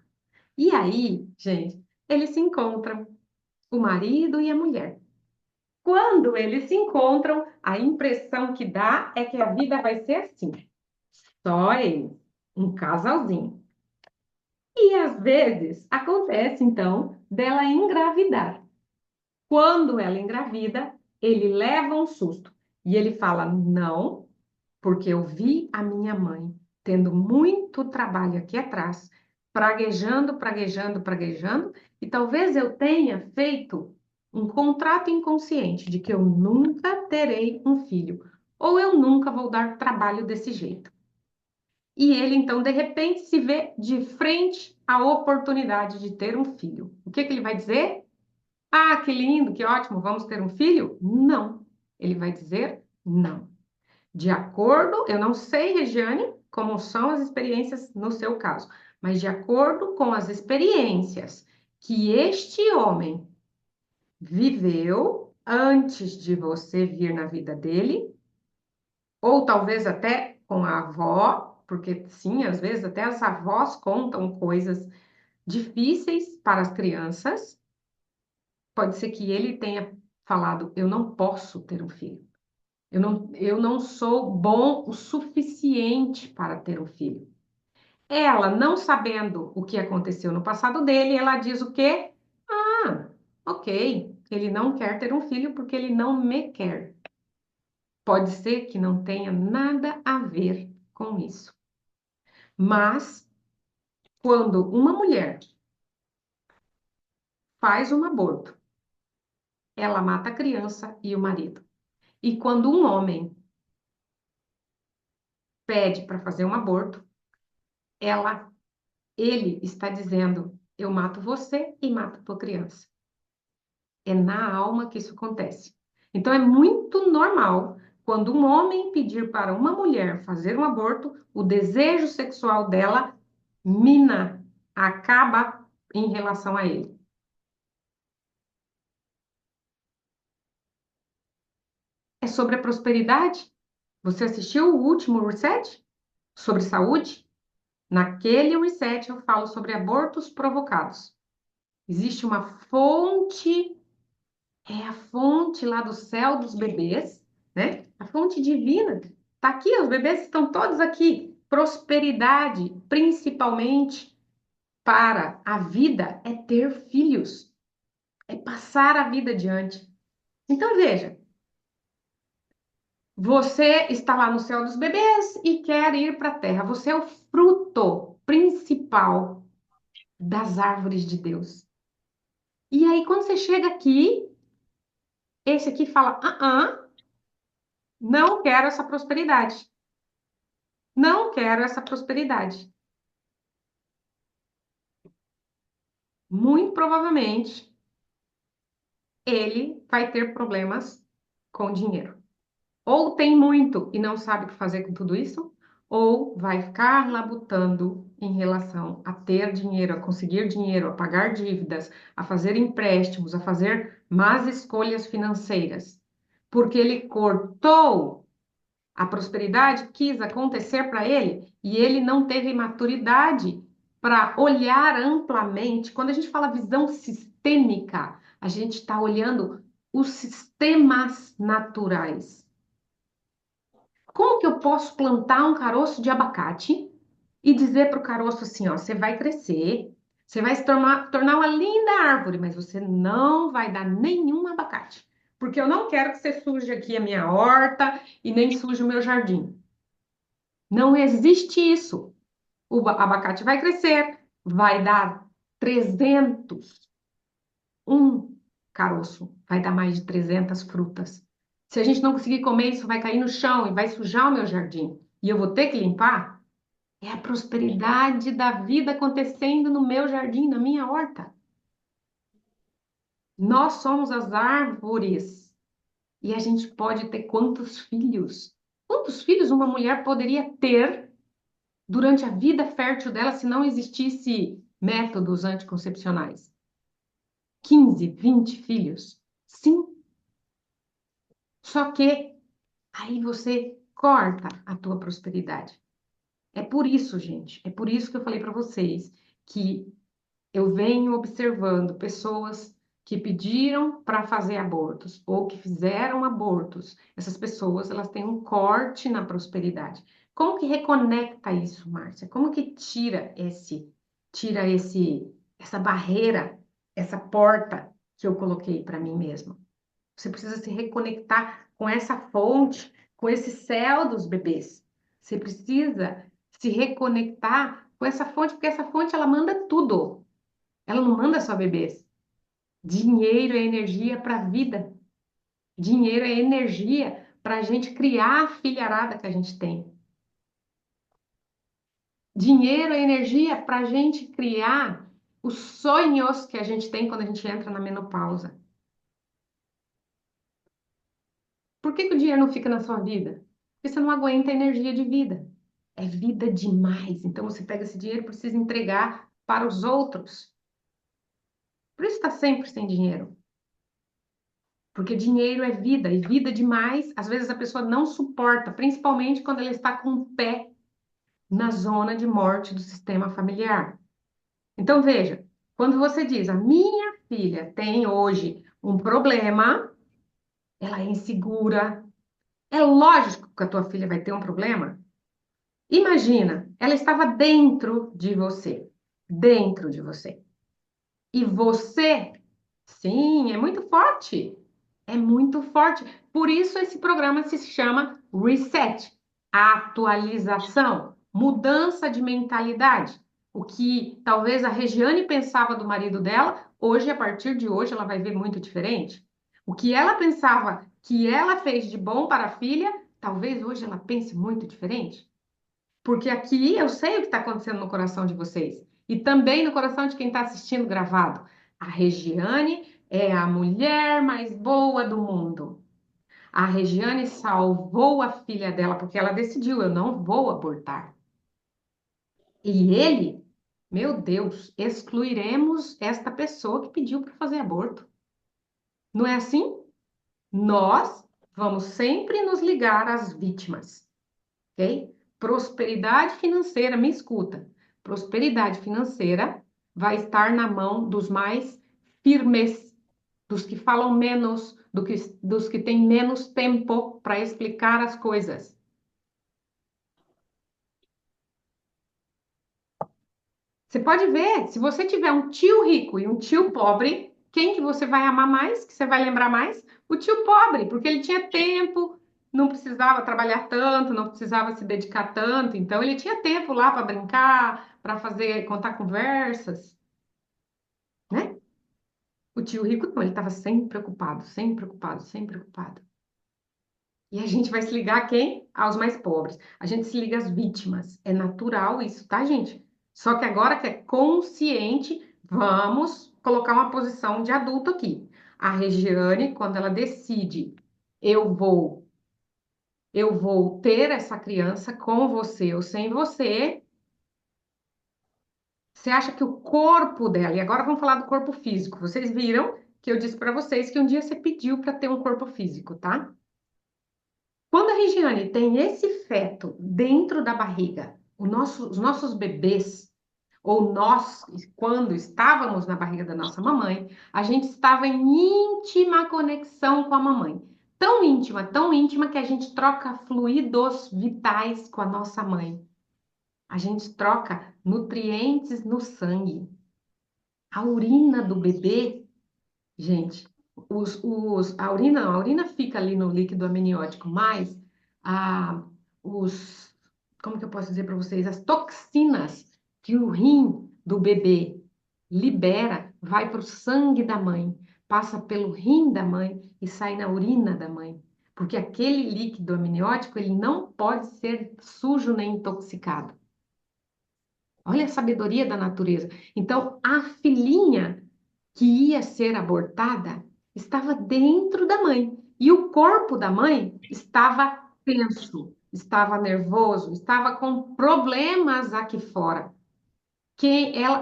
E aí, gente, eles se encontram, o marido e a mulher. Quando eles se encontram, a impressão que dá é que a vida vai ser assim, só eles, um casalzinho. E às vezes acontece então dela engravidar. Quando ela engravida, ele leva um susto e ele fala: não, porque eu vi a minha mãe tendo muito trabalho aqui atrás, praguejando, praguejando, praguejando, e talvez eu tenha feito um contrato inconsciente de que eu nunca terei um filho, ou eu nunca vou dar trabalho desse jeito. E ele, então, de repente, se vê de frente à oportunidade de ter um filho. O que que ele vai dizer? Ah, que lindo, que ótimo, vamos ter um filho? Não. Ele vai dizer não. De acordo, eu não sei, Regiane, como são as experiências no seu caso, mas de acordo com as experiências que este homem viveu antes de você vir na vida dele, ou talvez até com a avó, porque sim, às vezes até as avós contam coisas difíceis para as crianças, pode ser que ele tenha falado: eu não posso ter um filho. Eu não sou bom o suficiente para ter um filho. Ela, não sabendo o que aconteceu no passado dele, ela diz o quê? Ah, ok, ele não quer ter um filho porque ele não me quer. Pode ser que não tenha nada a ver com isso. Mas, quando uma mulher faz um aborto, ela mata a criança e o marido. E quando um homem pede para fazer um aborto, ela ele está dizendo: eu mato você e mato tua criança. É na alma que isso acontece. Então é muito normal quando um homem pedir para uma mulher fazer um aborto, o desejo sexual dela mina, acaba em relação a ele. É sobre a prosperidade. Você assistiu o último reset sobre saúde? Naquele reset eu falo sobre abortos provocados. Existe uma fonte. É a fonte lá do céu dos bebês, né? A fonte divina. Tá aqui, os bebês estão todos aqui. Prosperidade, principalmente para a vida, é ter filhos, é passar a vida adiante. Então, veja, Você está lá no céu dos bebês e quer ir para a terra. Você é o fruto principal das árvores de Deus. E aí, quando você chega aqui, esse aqui fala: não quero essa prosperidade. Não quero essa prosperidade. Muito provavelmente, ele vai ter problemas com dinheiro. Ou tem muito e não sabe o que fazer com tudo isso, ou vai ficar labutando em relação a ter dinheiro, a conseguir dinheiro, a pagar dívidas, a fazer empréstimos, a fazer más escolhas financeiras, porque ele cortou a prosperidade, quis acontecer para ele e ele não teve maturidade para olhar amplamente. Quando a gente fala visão sistêmica, a gente está olhando os sistemas naturais. Como que eu posso plantar um caroço de abacate e dizer para o caroço assim, ó, você vai crescer, você vai se tornar uma linda árvore, mas você não vai dar nenhum abacate, porque eu não quero que você suje aqui a minha horta e nem suje o meu jardim. Não existe isso. O abacate vai crescer, vai dar 300. Um caroço vai dar mais de 300 frutas. Se a gente não conseguir comer, isso vai cair no chão e vai sujar o meu jardim. E eu vou ter que limpar? É a prosperidade da vida acontecendo no meu jardim, na minha horta. Nós somos as árvores. E a gente pode ter quantos filhos? Quantos filhos uma mulher poderia ter durante a vida fértil dela se não existisse métodos anticoncepcionais? 15, 20 filhos? Sim. Só que aí você corta a tua prosperidade. É por isso, gente, é por isso que eu falei para vocês que eu venho observando pessoas que pediram para fazer abortos ou que fizeram abortos. Essas pessoas, elas têm um corte na prosperidade. Como que reconecta isso, Márcia? Como que essa barreira, essa porta que eu coloquei para mim mesma? Você precisa se reconectar com essa fonte, com esse céu dos bebês. Você precisa se reconectar com essa fonte, porque essa fonte ela manda tudo. Ela não manda só bebês. Dinheiro é energia para a vida. Dinheiro é energia para a gente criar a filharada que a gente tem. Dinheiro é energia para a gente criar os sonhos que a gente tem quando a gente entra na menopausa. Por que que o dinheiro não fica na sua vida? Porque você não aguenta a energia de vida. É vida demais. Então você pega esse dinheiro e precisa entregar para os outros. Por isso está sempre sem dinheiro. Porque dinheiro é vida, e vida demais, às vezes a pessoa não suporta, principalmente quando ela está com o pé na zona de morte do sistema familiar. Então veja, quando você diz, a minha filha tem hoje um problema, ela é insegura, é lógico que a tua filha vai ter um problema. Imagina, ela estava dentro de você, dentro de você. E você, sim, é muito forte. É muito forte. Por isso esse programa se chama Reset, atualização, mudança de mentalidade. O que talvez a Regiane pensava do marido dela, hoje, a partir de hoje, ela vai ver muito diferente. O que ela pensava que ela fez de bom para a filha, talvez hoje ela pense muito diferente. Porque aqui eu sei o que está acontecendo no coração de vocês. E também no coração de quem está assistindo gravado. A Regiane é a mulher mais boa do mundo. A Regiane salvou a filha dela porque ela decidiu: eu não vou abortar. E ele, meu Deus, excluiremos esta pessoa que pediu para fazer aborto. Não é assim? Nós vamos sempre nos ligar às vítimas. Ok? Prosperidade financeira, me escuta. Prosperidade financeira vai estar na mão dos mais firmes, dos que falam menos, dos que têm menos tempo para explicar as coisas. Você pode ver, se você tiver um tio rico e um tio pobre, quem que você vai amar mais, que você vai lembrar mais? O tio pobre, porque ele tinha tempo, não precisava trabalhar tanto, não precisava se dedicar tanto, então ele tinha tempo lá para brincar, para fazer, contar conversas, né? O tio rico não, ele estava sempre preocupado, sempre preocupado, sempre preocupado. E a gente vai se ligar a quem? Aos mais pobres. A gente se liga às vítimas. É natural isso, tá, gente? Só que agora que é consciente, vamos colocar uma posição de adulto aqui. A Regiane, quando ela decide, eu vou, eu vou ter essa criança com você ou sem você, você acha que o corpo dela, e agora vamos falar do corpo físico. Vocês viram que eu disse para vocês que um dia você pediu para ter um corpo físico, tá? Quando a Regiane tem esse feto dentro da barriga, os nossos bebês, ou nós, quando estávamos na barriga da nossa mamãe, a gente estava em íntima conexão com a mamãe. Tão íntima que a gente troca fluidos vitais com a nossa mãe. A gente troca nutrientes no sangue. A urina do bebê, gente, a urina fica ali no líquido amniótico, mas a, os, como que eu posso dizer para vocês, as toxinas que o rim do bebê libera, vai para o sangue da mãe, passa pelo rim da mãe e sai na urina da mãe. Porque aquele líquido amniótico, ele não pode ser sujo nem intoxicado. Olha a sabedoria da natureza. Então, a filhinha que ia ser abortada estava dentro da mãe. E o corpo da mãe estava tenso, estava nervoso, estava com problemas aqui fora.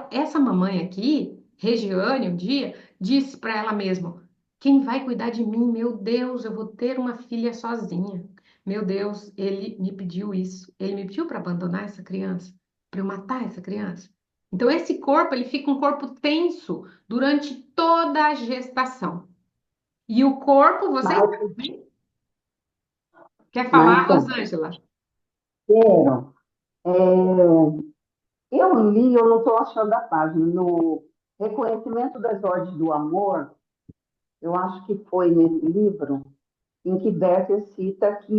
Essa mamãe aqui, Regiane, um dia, disse para ela mesma: quem vai cuidar de mim? Meu Deus, eu vou ter uma filha sozinha. Meu Deus, ele me pediu isso. Ele me pediu para abandonar essa criança, para eu matar essa criança. Então, esse corpo, ele fica um corpo tenso durante toda a gestação. E o corpo, vocês Mas, quer mas falar, Rosângela? quero. Eu li, eu não estou achando a página, no Reconhecimento das Ordens do Amor, eu acho que foi nesse livro, em que Berger cita que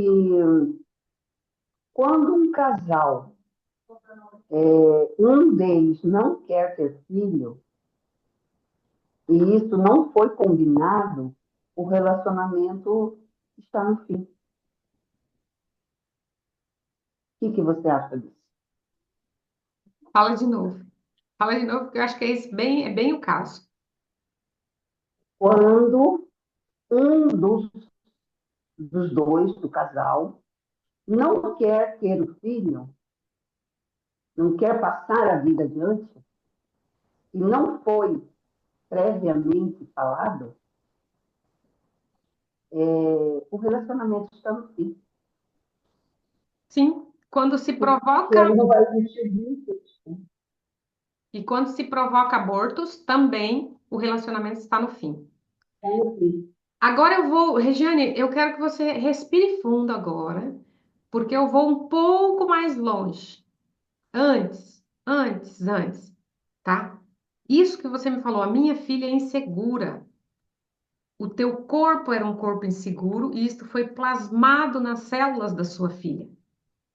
quando um casal, um deles não quer ter filho, e isso não foi combinado, o relacionamento está no fim. O que você acha disso? Fala de novo. Fala de novo, porque eu acho que é bem o caso. Quando um dos dois, do casal, não quer ter o filho, não quer passar a vida adiante, e não foi previamente falado, o relacionamento está no fim. Sim, quando se E provoca aí não vai existir vínculos. e quando se provoca abortos, também o relacionamento está no fim. Está no fim. Agora eu vou, Regiane, eu quero que você respire fundo agora, porque eu vou um pouco mais longe. Antes, tá? Isso que você me falou, a minha filha é insegura. O teu corpo era um corpo inseguro e isto foi plasmado nas células da sua filha.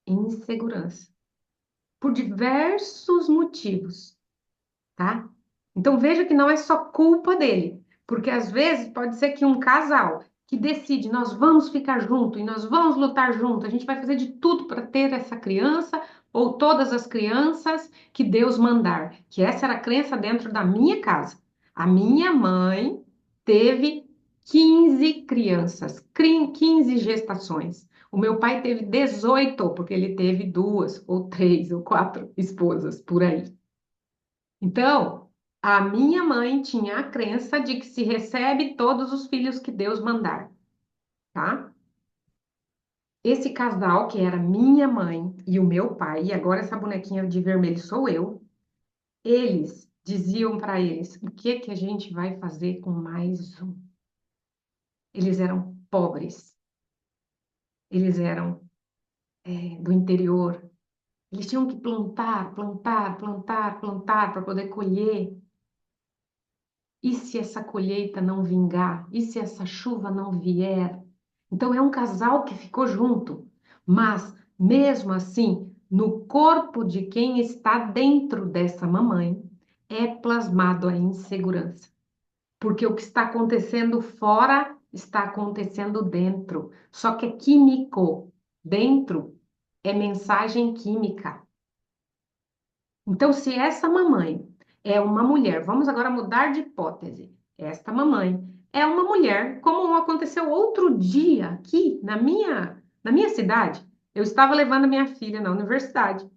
Insegurança. Por diversos motivos. Tá? Então veja que não é só culpa dele, porque às vezes pode ser que um casal que decide, nós vamos ficar junto e nós vamos lutar junto, a gente vai fazer de tudo para ter essa criança ou todas as crianças que Deus mandar, que essa era a crença dentro da minha casa. A minha mãe teve 15 crianças, 15 gestações. O meu pai teve 18, porque ele teve duas, ou três, ou quatro esposas por aí. Então, a minha mãe tinha a crença de que se recebe todos os filhos que Deus mandar, tá? Esse casal, que era minha mãe e o meu pai, e agora essa bonequinha de vermelho sou eu, eles diziam para eles: o que que a gente vai fazer com mais um? Eles eram pobres, eles eram do interior, eles tinham que plantar para poder colher. E se essa colheita não vingar? E se essa chuva não vier? Então, é um casal que ficou junto, mas mesmo assim, no corpo de quem está dentro dessa mamãe, é plasmado a insegurança. Porque o que está acontecendo fora está acontecendo dentro. Só que é químico. Dentro é mensagem química. Então, se essa mamãe é uma mulher, vamos agora mudar de hipótese. Esta mamãe é uma mulher, como aconteceu outro dia aqui na minha cidade. Eu estava levando a minha filha na universidade.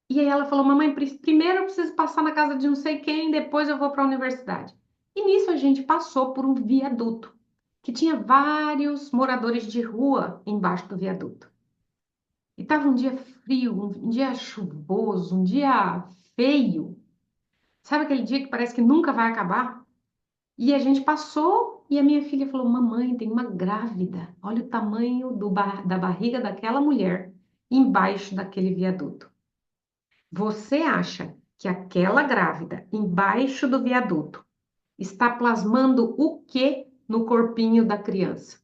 E aí ela falou: mamãe, primeiro eu preciso passar na casa de não sei quem, depois eu vou para a universidade. E nisso a gente passou por um viaduto, que tinha vários moradores de rua embaixo do viaduto. E estava um dia frio, um dia chuvoso, um dia feio. Sabe aquele dia que parece que nunca vai acabar? E a gente passou e a minha filha falou: mamãe, tem uma grávida. Olha o tamanho da barriga daquela mulher embaixo daquele viaduto. Você acha que aquela grávida embaixo do viaduto está plasmando o que no corpinho da criança?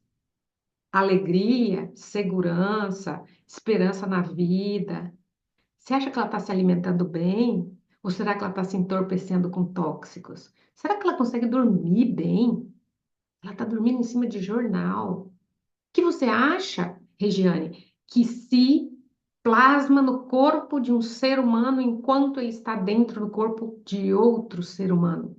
Alegria, segurança, esperança na vida. Você acha que ela está se alimentando bem? Ou será que ela está se entorpecendo com tóxicos? Será que ela consegue dormir bem? Ela está dormindo em cima de jornal. O que você acha, Regiane, que se plasma no corpo de um ser humano enquanto ele está dentro do corpo de outro ser humano?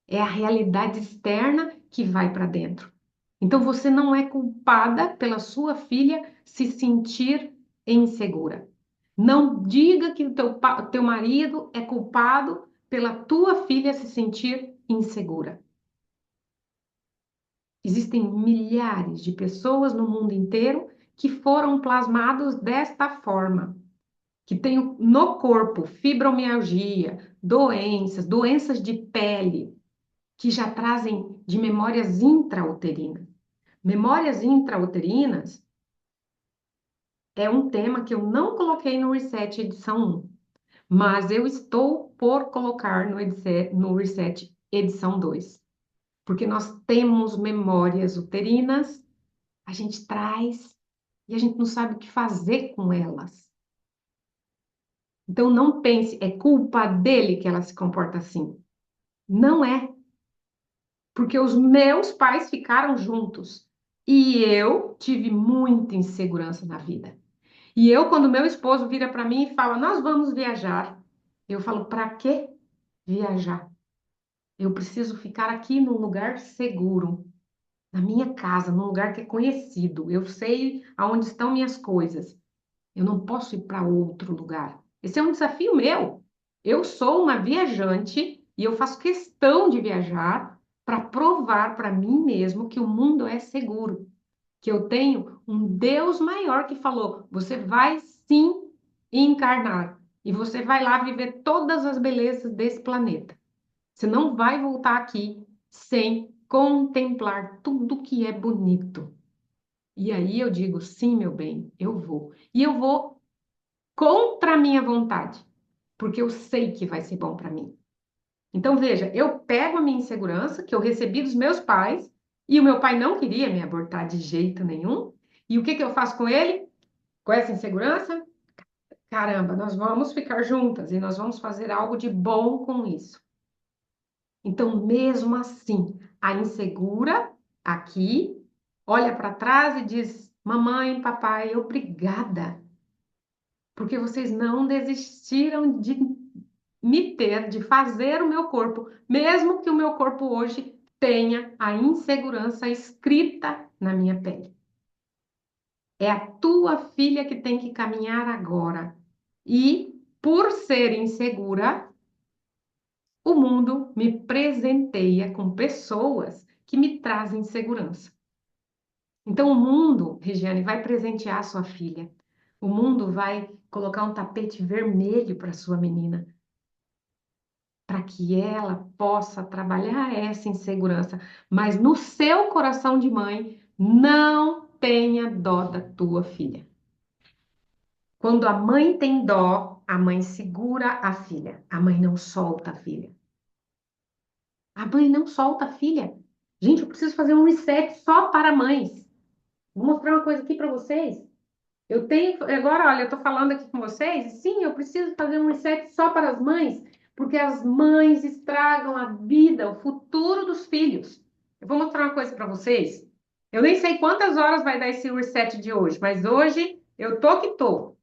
É a realidade externa que vai para dentro. Então você não é culpada pela sua filha se sentir insegura. Não diga que o teu marido é culpado pela tua filha se sentir insegura. Existem milhares de pessoas no mundo inteiro que foram plasmados desta forma, que têm no corpo fibromialgia, doenças de pele, que já trazem de memórias intrauterinas. Memórias intrauterinas é um tema que eu não coloquei no Reset edição 1, mas eu estou por colocar no Reset edição 2, porque nós temos memórias uterinas, a gente traz e a gente não sabe o que fazer com elas. Então não pense, é culpa dele que ela se comporta assim. Não é, porque os meus pais ficaram juntos e eu tive muita insegurança na vida. E eu, quando meu esposo vira para mim e fala, nós vamos viajar, eu falo, para que viajar? Eu preciso ficar aqui num lugar seguro, na minha casa, num lugar que é conhecido. Eu sei aonde estão minhas coisas. Eu não posso ir para outro lugar. Esse é um desafio meu. Eu sou uma viajante e eu faço questão de viajar para provar para mim mesmo que o mundo é seguro, que eu tenho um Deus maior que falou: você vai sim encarnar e você vai lá viver todas as belezas desse planeta. Você não vai voltar aqui sem contemplar tudo que é bonito. E aí eu digo: sim, meu bem, eu vou. E eu vou contra a minha vontade, porque eu sei que vai ser bom para mim. Então, veja, eu pego a minha insegurança, que eu recebi dos meus pais, e o meu pai não queria me abortar de jeito nenhum. E o que que eu faço com ele? Com essa insegurança? Caramba, nós vamos ficar juntas e nós vamos fazer algo de bom com isso. Então, mesmo assim, a insegura aqui olha para trás e diz: mamãe, papai, obrigada, porque vocês não desistiram de me ter, de fazer o meu corpo, mesmo que o meu corpo hoje tenha a insegurança escrita na minha pele. É a tua filha que tem que caminhar agora. E, por ser insegura, o mundo me presenteia com pessoas que me trazem segurança. Então, o mundo, Regiane, vai presentear sua filha. O mundo vai colocar um tapete vermelho para sua menina, para que ela possa trabalhar essa insegurança. Mas no seu coração de mãe, não tenha dó da tua filha. Quando a mãe tem dó, a mãe segura a filha. A mãe não solta a filha. A mãe não solta a filha. Gente, eu preciso fazer um reset só para mães. Vou mostrar uma coisa aqui para vocês. Eu tenho, agora, olha, eu tô falando aqui com vocês, e sim, eu preciso fazer um reset só para as mães, porque as mães estragam a vida, o futuro dos filhos. Eu vou mostrar uma coisa para vocês. Eu nem sei quantas horas vai dar esse reset de hoje, mas hoje eu tô que tô.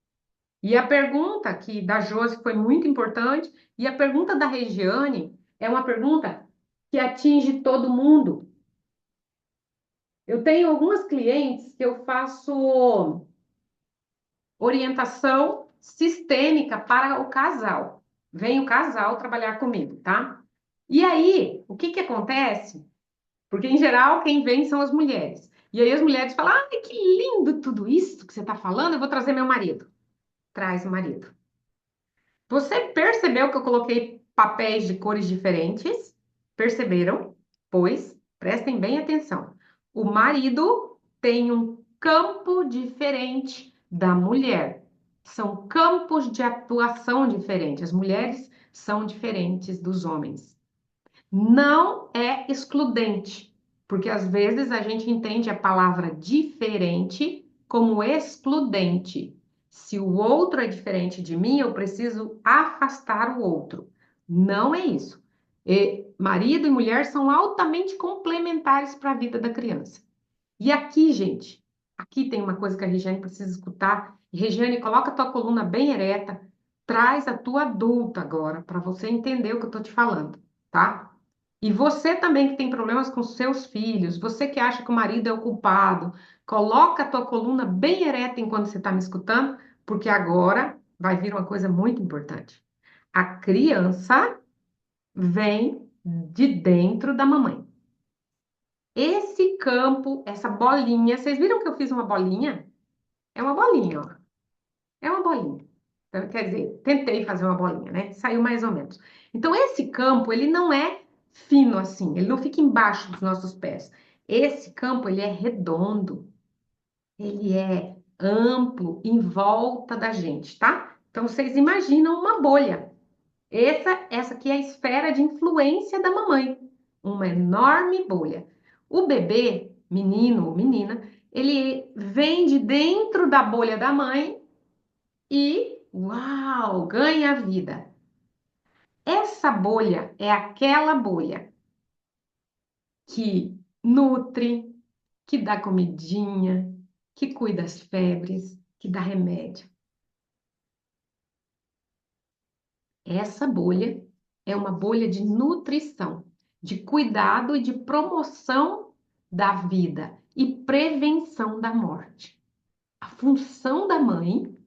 E a pergunta aqui da Josi foi muito importante, e a pergunta da Regiane é uma pergunta que atinge todo mundo. Eu tenho algumas clientes que eu faço orientação sistêmica para o casal. Vem o casal trabalhar comigo, tá? E aí, o que que acontece? Porque, em geral, quem vem são as mulheres. E aí as mulheres falam, ai, que lindo tudo isso que você está falando, eu vou trazer meu marido. Traz o marido. Você percebeu que eu coloquei papéis de cores diferentes? Perceberam? Pois, prestem bem atenção. O marido tem um campo diferente da mulher. São campos de atuação diferentes. As mulheres são diferentes dos homens. Não é excludente, porque às vezes a gente entende a palavra diferente como excludente. Se o outro é diferente de mim, eu preciso afastar o outro. Não é isso. Marido e mulher são altamente complementares para a vida da criança. E aqui, gente, aqui tem uma coisa que a Regiane precisa escutar. Regiane, coloca a tua coluna bem ereta, traz a tua adulta agora, para você entender o que eu estou te falando, tá? E você também que tem problemas com seus filhos, você que acha que o marido é o culpado, coloca a tua coluna bem ereta enquanto você está me escutando, porque agora vai vir uma coisa muito importante. A criança vem de dentro da mamãe. Esse campo, essa bolinha, vocês viram que eu fiz uma bolinha? É uma bolinha, ó. É uma bolinha. Então, quer dizer, tentei fazer uma bolinha, né? Saiu mais ou menos. Então, esse campo, ele não é fino assim, ele não fica embaixo dos nossos pés. Esse campo, ele é redondo, ele é amplo em volta da gente, tá? Então, vocês imaginam uma bolha. Essa aqui é a esfera de influência da mamãe, uma enorme bolha. O bebê, menino ou menina, ele vem de dentro da bolha da mãe e, uau, ganha vida. Essa bolha é aquela bolha que nutre, que dá comidinha, que cuida das febres, que dá remédio. Essa bolha é uma bolha de nutrição, de cuidado e de promoção da vida e prevenção da morte. A função da mãe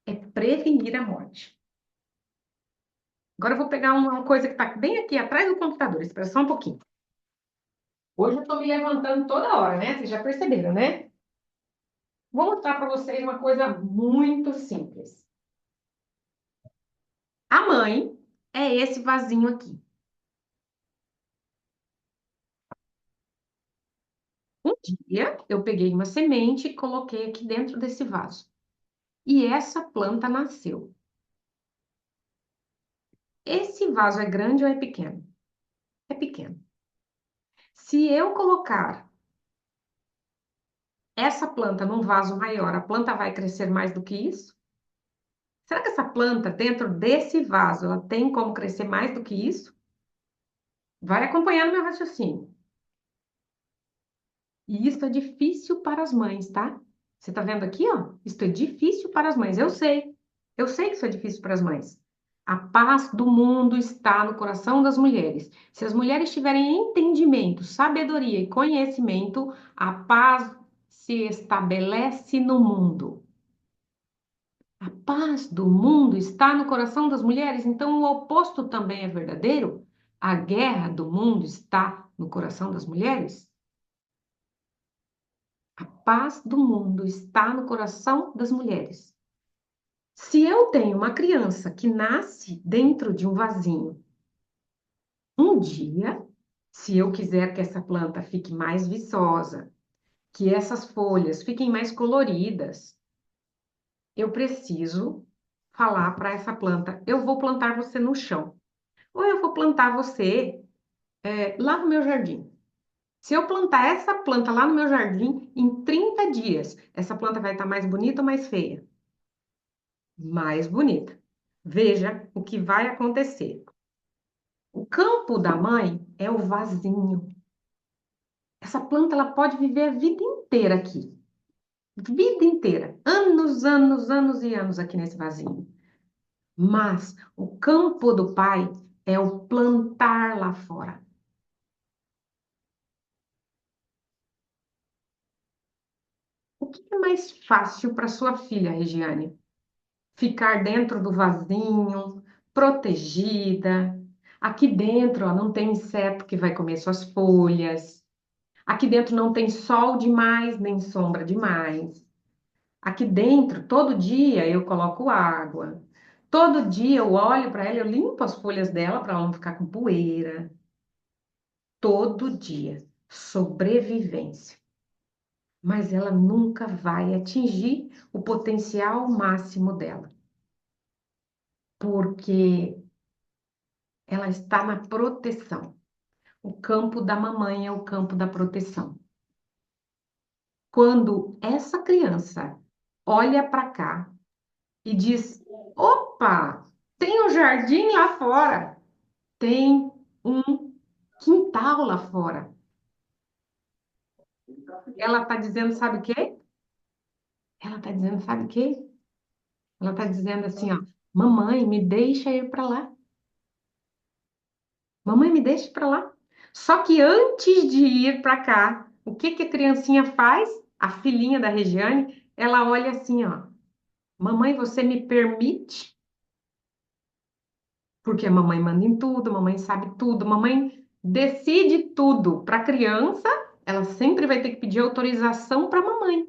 é prevenir a morte. Agora eu vou pegar uma coisa que está bem aqui atrás do computador, espera só um pouquinho. Hoje eu estou me levantando toda hora, né? Vocês já perceberam, né? Vou mostrar para vocês uma coisa muito simples. A mãe é esse vasinho aqui. Um dia eu peguei uma semente e coloquei aqui dentro desse vaso. E essa planta nasceu. Esse vaso é grande ou é pequeno? É pequeno. Se eu colocar essa planta num vaso maior, a planta vai crescer mais do que isso? Será que essa planta, dentro desse vaso, ela tem como crescer mais do que isso? Vai acompanhando meu raciocínio. E isso é difícil para as mães, tá? Você tá vendo aqui, ó? Isso é difícil para as mães. Eu sei. Eu sei que isso é difícil para as mães. A paz do mundo está no coração das mulheres. Se as mulheres tiverem entendimento, sabedoria e conhecimento, a paz se estabelece no mundo. A paz do mundo está no coração das mulheres, então o oposto também é verdadeiro. A guerra do mundo está no coração das mulheres. A paz do mundo está no coração das mulheres. Se eu tenho uma criança que nasce dentro de um vasinho, um dia, se eu quiser que essa planta fique mais viçosa, que essas folhas fiquem mais coloridas, eu preciso falar para essa planta: eu vou plantar você no chão, ou eu vou plantar você lá no meu jardim. Se eu plantar essa planta lá no meu jardim, em 30 dias, essa planta vai estar mais bonita ou mais feia? Mais bonita. Veja o que vai acontecer. O campo da mãe é o vasinho. Essa planta ela pode viver a vida inteira aqui. Vida inteira. Anos, anos, anos e anos aqui nesse vasinho. Mas o campo do pai é o plantar lá fora. O que é mais fácil para sua filha, Regiane? Ficar dentro do vasinho, protegida. Aqui dentro, ó, não tem inseto que vai comer suas folhas. Aqui dentro não tem sol demais, nem sombra demais. Aqui dentro, todo dia eu coloco água. Todo dia eu olho para ela, eu limpo as folhas dela para ela não ficar com poeira. Todo dia. Sobrevivência. Mas ela nunca vai atingir o potencial máximo dela, porque ela está na proteção. O campo da mamãe é o campo da proteção. Quando essa criança olha para cá e diz: opa, tem um jardim lá fora, tem um quintal lá fora. Ela está dizendo, sabe o quê? Ela está dizendo, sabe o quê? Ela está dizendo assim, ó, mamãe, me deixa ir para lá. Mamãe, me deixa para lá. Só que antes de ir para cá, o que que a criancinha faz? A filhinha da Regiane, ela olha assim, ó. Mamãe, você me permite? Porque a mamãe manda em tudo, a mamãe sabe tudo, a mamãe decide tudo. Para a criança, ela sempre vai ter que pedir autorização para a mamãe,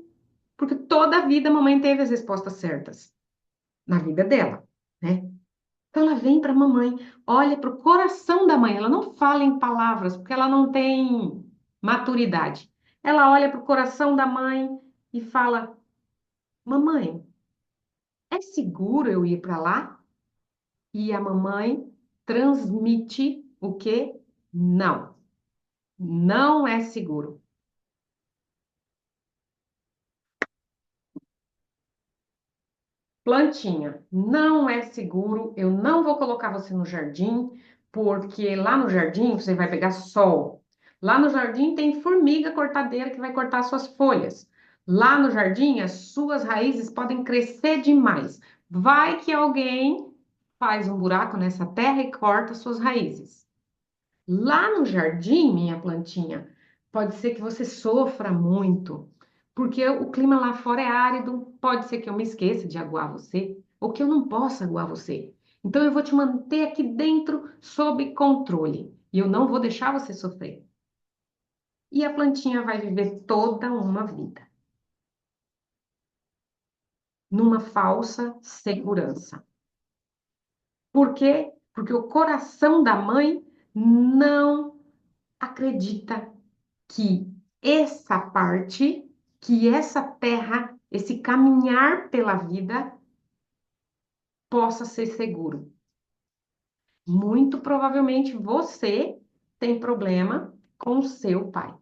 porque toda a vida a mamãe teve as respostas certas na vida dela, né? Então ela vem para a mamãe, olha para o coração da mãe, ela não fala em palavras, porque ela não tem maturidade. Ela olha para o coração da mãe e fala: mamãe, é seguro eu ir para lá? E a mamãe transmite o quê? Não, não é seguro. Plantinha, não é seguro, eu não vou colocar você no jardim, porque lá no jardim você vai pegar sol. Lá no jardim tem formiga cortadeira que vai cortar suas folhas. Lá no jardim as suas raízes podem crescer demais. Vai que alguém faz um buraco nessa terra e corta suas raízes. Lá no jardim, minha plantinha, pode ser que você sofra muito, porque o clima lá fora é árido, pode ser que eu me esqueça de aguar você, ou que eu não possa aguar você. Então eu vou te manter aqui dentro sob controle, e eu não vou deixar você sofrer. E a plantinha vai viver toda uma vida numa falsa segurança. Por quê? Porque o coração da mãe não acredita que essa parte, que essa terra, esse caminhar pela vida possa ser seguro. Muito provavelmente você tem problema com o seu pai.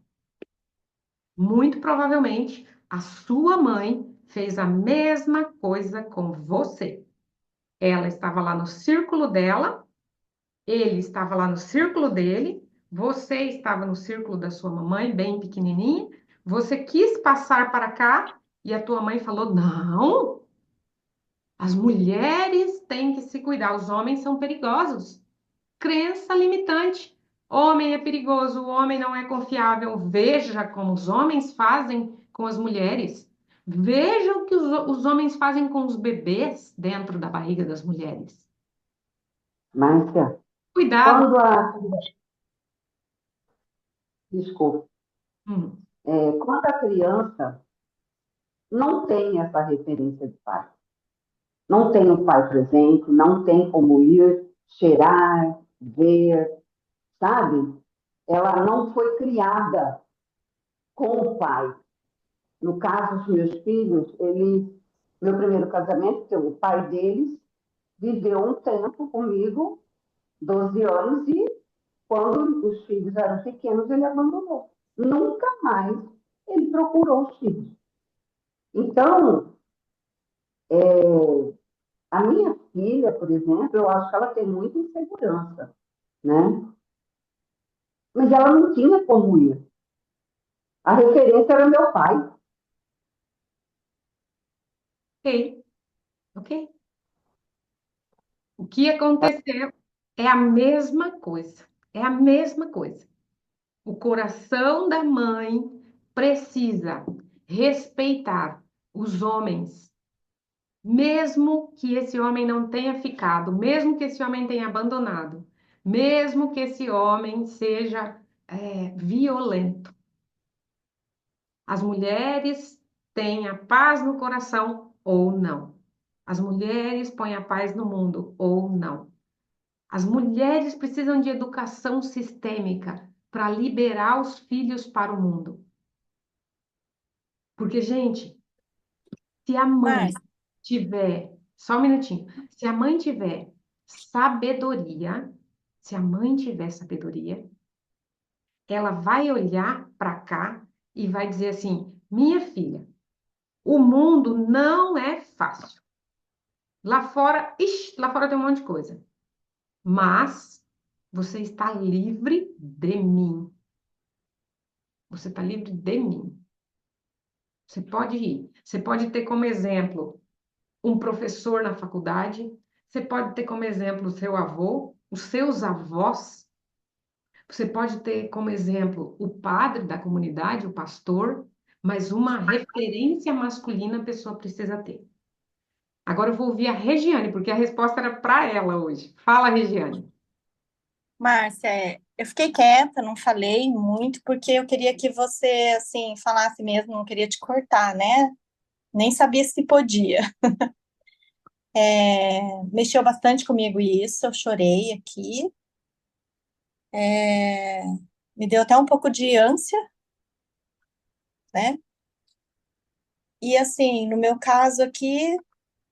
Muito provavelmente a sua mãe fez a mesma coisa com você. Ela estava lá no círculo dela, ele estava lá no círculo dele, você estava no círculo da sua mamãe, bem pequenininha, você quis passar para cá e a tua mãe falou: não, as mulheres têm que se cuidar, os homens são perigosos. Crença limitante. Homem é perigoso, o homem não é confiável. Veja como os homens fazem com as mulheres. Veja o que os homens fazem com os bebês dentro da barriga das mulheres. Márcia, Cuidado. quando a... Desculpa. Hum. Quando a criança não tem essa referência de pai, não tem o pai presente, não tem como ir, cheirar, ver, sabe? Ela não foi criada com o pai. No caso dos meus filhos, meu primeiro casamento, o pai deles viveu um tempo comigo, 12 anos, e quando os filhos eram pequenos, ele abandonou. nunca mais ele procurou os filhos. Então, a minha filha, por exemplo, eu acho que ela tem muita insegurança, né? Mas ela não tinha como ir. A referência era meu pai. Ok, ok. O que aconteceu é a mesma coisa. É a mesma coisa. O coração da mãe precisa respeitar os homens, mesmo que esse homem não tenha ficado, mesmo que esse homem tenha abandonado, mesmo que esse homem seja violento. As mulheres têm a paz no coração ou não. As mulheres põem a paz no mundo ou não. As mulheres precisam de educação sistêmica para liberar os filhos para o mundo. Porque, gente, se a mãe Márcia, tiver, só um minutinho, se a mãe tiver sabedoria, se a mãe tiver sabedoria, ela vai olhar para cá e vai dizer assim: minha filha, o mundo não é fácil. Lá fora, ixi, lá fora tem um monte de coisa. Mas você está livre de mim. Você está livre de mim. Você pode ir. Você pode ter como exemplo um professor na faculdade. Você pode ter como exemplo o seu avô, os seus avós. Você pode ter como exemplo o padre da comunidade, o pastor. Mas uma referência masculina a pessoa precisa ter. Agora eu vou ouvir a Regiane, porque a resposta era para ela hoje. Fala, Regiane. Márcia, eu fiquei quieta, não falei muito, porque eu queria que você, assim, falasse mesmo, não queria te cortar, né? Nem sabia se podia. Mexeu bastante comigo isso, eu chorei aqui. É, Me deu até um pouco de ânsia, né? E assim, no meu caso aqui,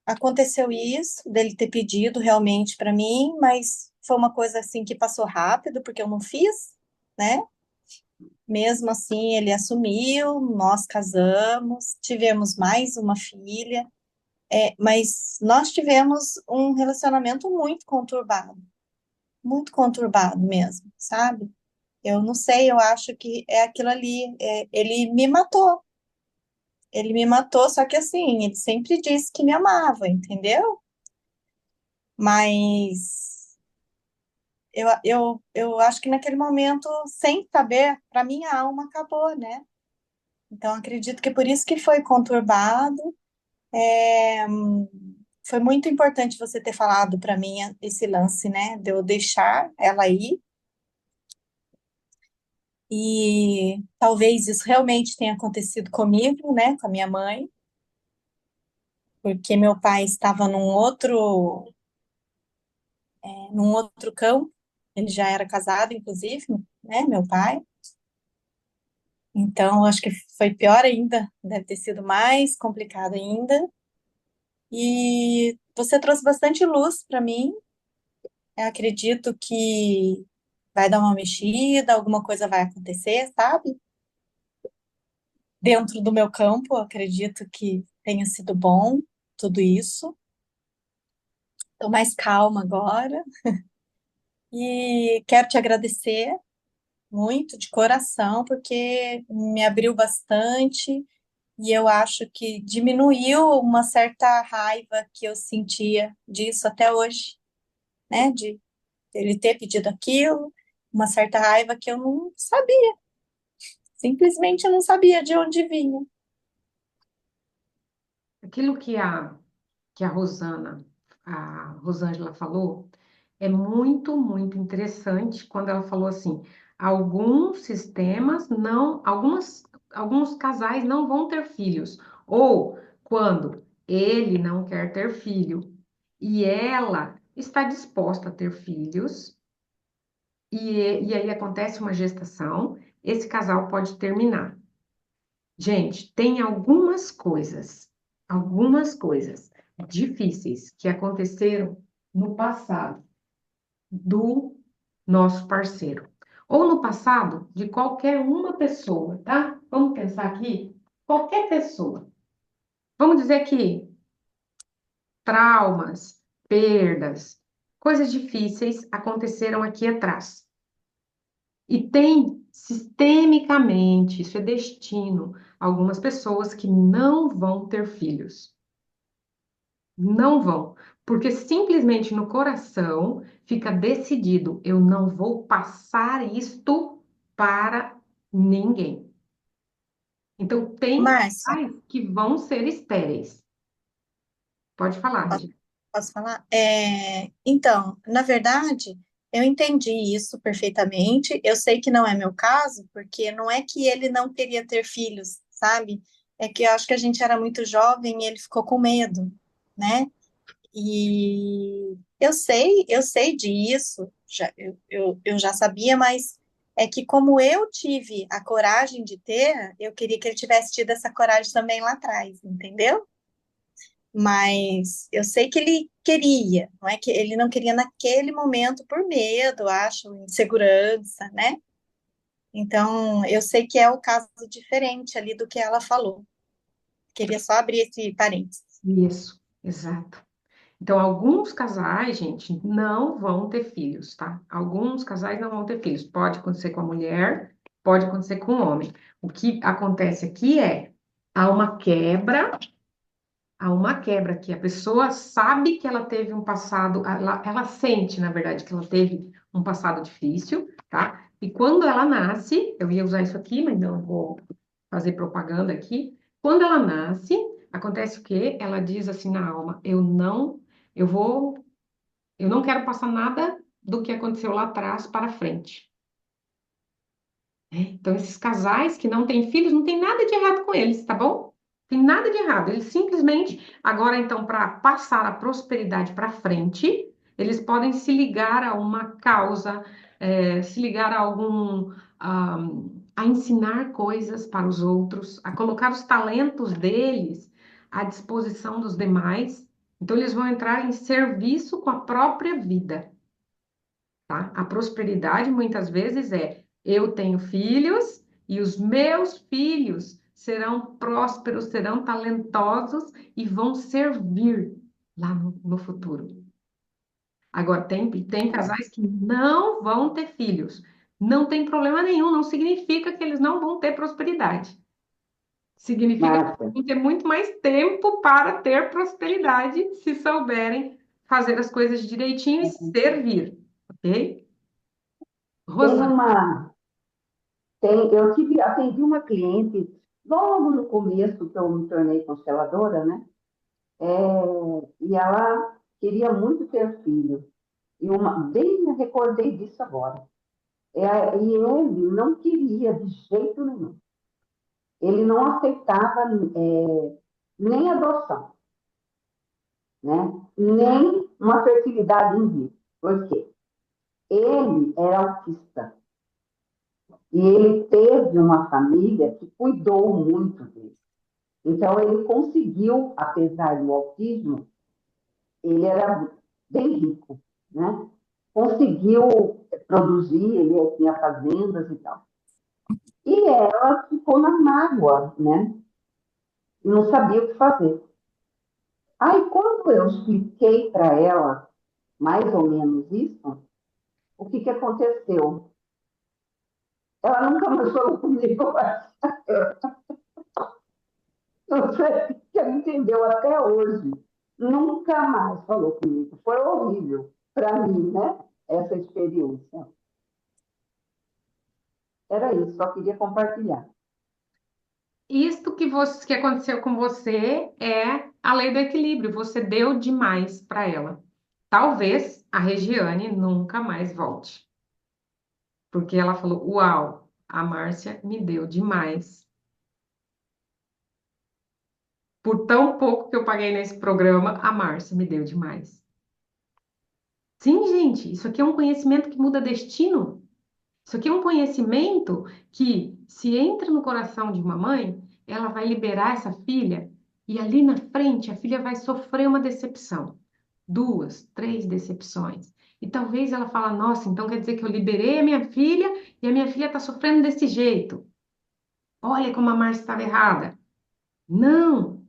aconteceu isso, dele ter pedido realmente para mim, mas foi uma coisa assim que passou rápido, porque eu não fiz, né? Mesmo assim, ele assumiu, nós casamos, tivemos mais uma filha, mas nós tivemos um relacionamento muito conturbado mesmo, sabe? Eu não sei, eu acho que é aquilo ali. Ele me matou. Ele me matou, só que assim, ele sempre disse que me amava, entendeu? Mas eu acho que naquele momento, sem saber, para mim a alma acabou, né? Então acredito que por isso que foi conturbado. É, Foi muito importante você ter falado para mim esse lance, né? De eu deixar ela ir. E talvez isso realmente tenha acontecido comigo, né? Com a minha mãe, porque meu pai estava num outro campo. Ele já era casado, inclusive, né? Meu pai. Então, acho que foi pior ainda, deve ter sido mais complicado ainda. E você trouxe bastante luz para mim. Eu acredito que vai dar uma mexida, alguma coisa vai acontecer, sabe? Dentro do meu campo, eu acredito que tenha sido bom tudo isso. Estou mais calma agora e quero te agradecer muito de coração, porque me abriu bastante e eu acho que diminuiu uma certa raiva que eu sentia disso até hoje, né? De ele ter pedido aquilo, uma certa raiva que eu não sabia, simplesmente eu não sabia de onde vinha. Aquilo que a Rosângela falou, é muito, muito interessante quando ela falou assim: alguns sistemas não, alguns casais não vão ter filhos, ou quando ele não quer ter filho e ela está disposta a ter filhos, e aí acontece uma gestação, esse casal pode terminar. Gente, tem algumas coisas difíceis que aconteceram no passado do nosso parceiro. ou no passado de qualquer uma pessoa, tá? Vamos pensar aqui, qualquer pessoa. Vamos dizer que traumas, perdas, coisas difíceis aconteceram aqui atrás. E tem sistemicamente, isso é destino, algumas pessoas que não vão ter filhos. Não vão, porque simplesmente no coração fica decidido, eu não vou passar isto para ninguém. Então tem Márcia, casais que vão ser estéreis. Pode falar, posso, Regi. posso falar? Então, na verdade, eu entendi isso perfeitamente. Eu sei que não é meu caso, porque não é que ele não queria ter filhos, sabe? É que eu acho que a gente era muito jovem e ele ficou com medo, né? E eu sei disso, eu já sabia, mas é que como eu tive a coragem de ter, eu queria que ele tivesse tido essa coragem também lá atrás, entendeu? Mas eu sei que ele queria, não é que ele não queria naquele momento por medo, acho, insegurança, né? Então, eu sei que é o caso diferente ali do que ela falou. Queria só abrir esse parênteses. Isso, exato. Então, alguns casais, gente, não vão ter filhos, tá? Alguns casais não vão ter filhos. Pode acontecer com a mulher, pode acontecer com o homem. O que acontece aqui é há uma quebra, há uma quebra que a pessoa sabe que ela teve um passado, ela sente, na verdade, que ela teve um passado difícil, tá? E quando ela nasce, eu ia usar isso aqui, mas não vou fazer propaganda aqui. Quando ela nasce, acontece o quê? Ela diz assim na alma: eu vou, eu não quero passar nada do que aconteceu lá atrás para frente. Né? Então, esses casais que não têm filhos, não tem nada de errado com eles, tá bom? Tem nada de errado. Eles simplesmente, agora então, para passar a prosperidade para frente, eles podem se ligar a uma causa, se ligar a a, a ensinar coisas para os outros, a colocar os talentos deles à disposição dos demais. Então, eles vão entrar em serviço com a própria vida, tá? A prosperidade muitas vezes é eu tenho filhos e os meus filhos serão prósperos, serão talentosos e vão servir lá no futuro. Agora, tem casais que não vão ter filhos. Não tem problema nenhum, não significa que eles não vão ter prosperidade. Significa que Márcia, vão ter muito mais tempo para ter prosperidade se souberem fazer as coisas direitinho e servir, ok? tem Rosana. uma, eu atendi uma cliente logo no começo que eu me tornei consteladora, né? É, e ela queria muito ter filho. Bem me recordei disso agora. E ele não queria de jeito nenhum. Ele não aceitava nem adoção, né? Nem uma fertilidade in vitro. Por quê? Ele era autista. E ele teve uma família que cuidou muito dele. Então, ele conseguiu, apesar do autismo, ele era bem rico, né? Conseguiu produzir, ele tinha fazendas e tal. E ela ficou na mágoa, né? E não sabia o que fazer. Aí, quando eu expliquei para ela mais ou menos isso, o que aconteceu? Ela nunca mais falou comigo. Não sei se ela entendeu até hoje. Nunca mais falou comigo. Foi horrível para mim, né? Essa experiência. Era isso, só queria compartilhar. Isto que aconteceu com você é a lei do equilíbrio. Você deu demais para ela. Talvez a Regiane nunca mais volte, porque ela falou: Uau, a Márcia me deu demais. Por tão pouco que eu paguei nesse programa, a Márcia me deu demais. Sim, gente, isso aqui é um conhecimento que muda destino. Isso aqui é um conhecimento que, se entra no coração de uma mãe, ela vai liberar essa filha e ali na frente a filha vai sofrer uma decepção, duas, três decepções. E talvez ela fala, nossa, então quer dizer que eu liberei a minha filha e a minha filha está sofrendo desse jeito. Olha como a Márcia estava errada. Não,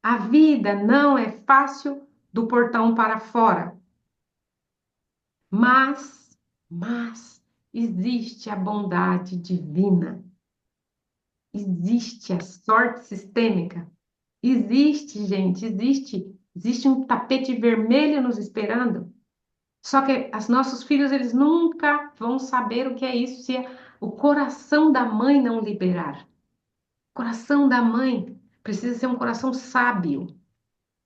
a vida não é fácil do portão para fora. Mas existe a bondade divina. Existe a sorte sistêmica. Existe, gente, existe um tapete vermelho nos esperando. Só que os nossos filhos, eles nunca vão saber o que é isso se o coração da mãe não liberar. O coração da mãe precisa ser um coração sábio,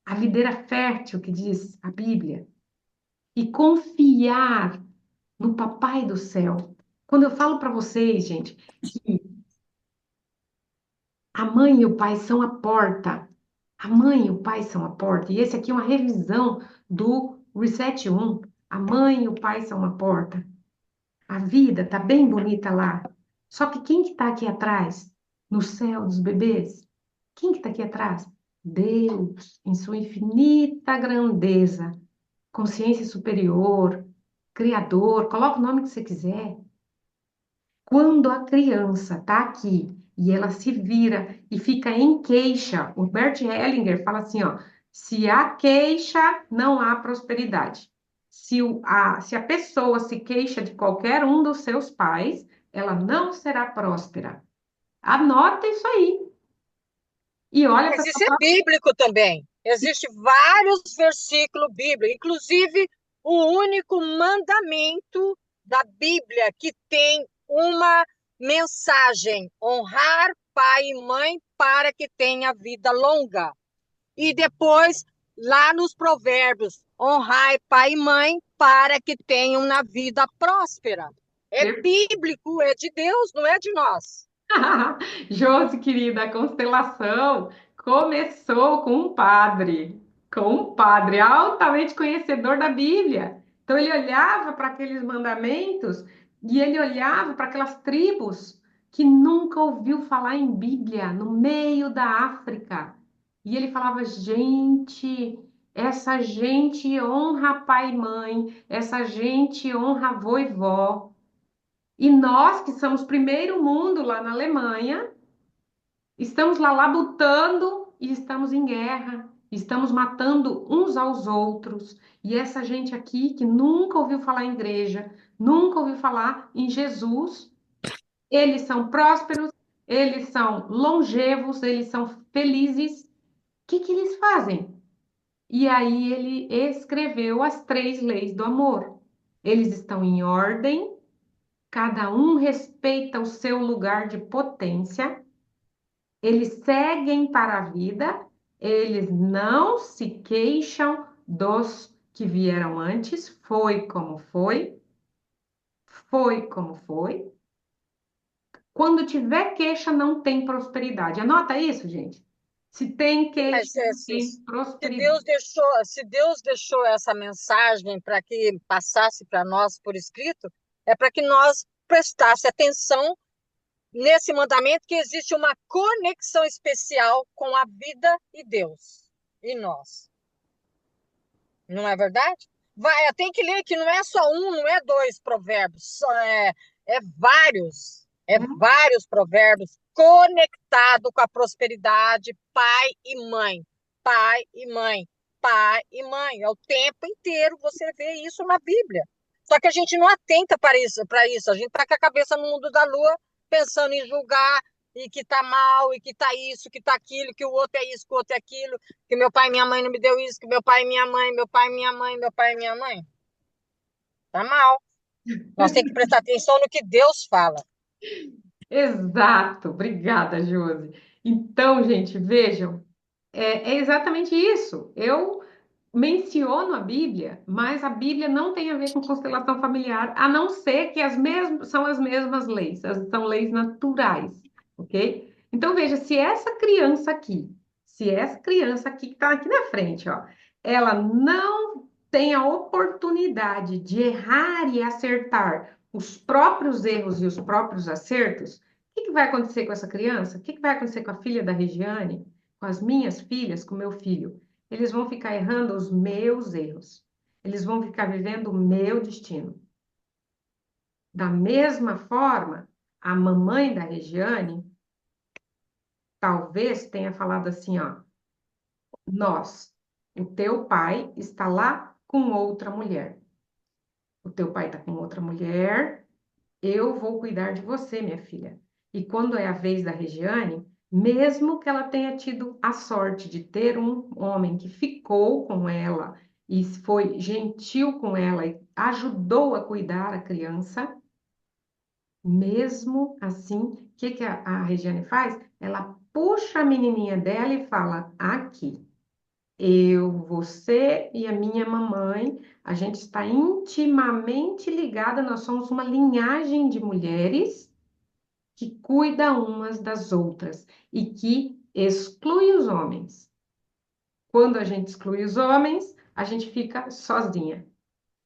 a videira fértil que diz a Bíblia, e confiar no Papai do céu. Quando eu falo para vocês, gente, que a mãe e o pai são a porta. A mãe e o pai são a porta. E esse aqui é uma revisão do Reset 1. A mãe e o pai são a porta. A vida tá bem bonita lá. Só que quem que tá aqui atrás? No céu dos bebês? Quem que tá aqui atrás? Deus, em sua infinita grandeza, consciência superior, criador, coloca o nome que você quiser. Quando a criança está aqui e ela se vira e fica em queixa, o Bert Hellinger fala assim, ó, se há queixa, não há prosperidade. Se a pessoa se queixa de qualquer um dos seus pais, ela não será próspera. Anota isso aí. E olha para Mas sua isso é própria... bíblico também. Existem vários versículos bíblicos, inclusive o único mandamento da Bíblia que tem uma mensagem: honrar pai e mãe para que tenha vida longa. E depois, lá nos Provérbios, honrai pai e mãe para que tenham na vida próspera. É bíblico, é de Deus, não é de nós. Josi, querida, a constelação começou com um padre altamente conhecedor da Bíblia. Então ele olhava para aqueles mandamentos e ele olhava para aquelas tribos que nunca ouviu falar em Bíblia no meio da África. E ele falava, gente, essa gente honra pai e mãe, essa gente honra avô e vó. E nós, que somos primeiro mundo lá na Alemanha, estamos lá labutando e estamos em guerra, estamos matando uns aos outros. E essa gente aqui que nunca ouviu falar em igreja, nunca ouviu falar em Jesus, eles são prósperos, eles são longevos, eles são felizes. O que que eles fazem? E aí ele escreveu as 3 leis do amor. Eles estão em ordem, cada um respeita o seu lugar de potência, eles seguem para a vida, eles não se queixam dos que vieram antes, foi como foi, foi como foi. Quando tiver queixa, não tem prosperidade. Anota isso, gente. Se tem queixa, Mas não tem prosperidade. Se Deus deixou essa mensagem para que passasse para nós por escrito, é para que nós prestasse atenção nesse mandamento que existe uma conexão especial com a vida e Deus e nós. Não é verdade? Vai, tem que ler que não é só um, não é dois provérbios, é vários provérbios conectados com a prosperidade, pai e mãe, pai e mãe, pai e mãe. É o tempo inteiro você vê isso na Bíblia. Só que a gente não atenta para isso. A gente está com a cabeça no mundo da lua, pensando em julgar, e que tá mal, e que tá isso, que tá aquilo, que o outro é isso, que o outro é aquilo, que meu pai e minha mãe não me deu isso, que meu pai e minha mãe, meu pai e minha mãe, meu pai e minha mãe. Tá mal. Nós temos que prestar atenção no que Deus fala. Exato, obrigada, Josi. Então, gente, vejam, é exatamente isso. Eu menciono a Bíblia, mas a Bíblia não tem a ver com constelação familiar, a não ser que são as mesmas leis, são leis naturais, ok? Então, veja, se essa criança aqui que está aqui na frente, ó, ela não tem a oportunidade de errar e acertar os próprios erros e os próprios acertos, o que que vai acontecer com essa criança? O que que vai acontecer com a filha da Regiane, com as minhas filhas, com o meu filho? Eles vão ficar errando os meus erros. eles vão ficar vivendo o meu destino. Da mesma forma, a mamãe da Regiane talvez tenha falado assim, ó, o teu pai está lá com outra mulher. O teu pai está com outra mulher, eu vou cuidar de você, minha filha. E quando é a vez da Regiane, mesmo que ela tenha tido a sorte de ter um homem que ficou com ela e foi gentil com ela e ajudou a cuidar a criança, mesmo assim, o que que a Regiane faz? Ela puxa a menininha dela e fala: aqui, eu, você e a minha mamãe, a gente está intimamente ligada, nós somos uma linhagem de mulheres que cuida umas das outras e que exclui os homens. Quando a gente exclui os homens, a gente fica sozinha.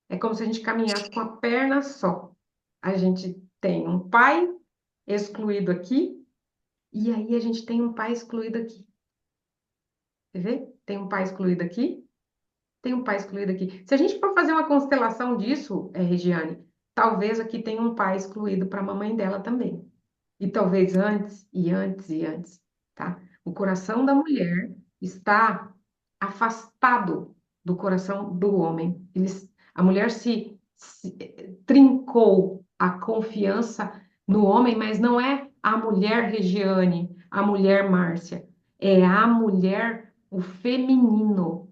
É como se a gente caminhasse com a perna só. A gente tem um pai excluído aqui, e aí a gente tem um pai excluído aqui. Quer ver? Tem um pai excluído aqui, tem um pai excluído aqui. Se a gente for fazer uma constelação disso, Regiane, talvez aqui tenha um pai excluído para a mamãe dela também. E talvez antes, e antes, e antes, tá? O coração da mulher está afastado do coração do homem. A mulher se trincou a confiança no homem, mas não é a mulher Regiane, a mulher Márcia, é a mulher, o feminino.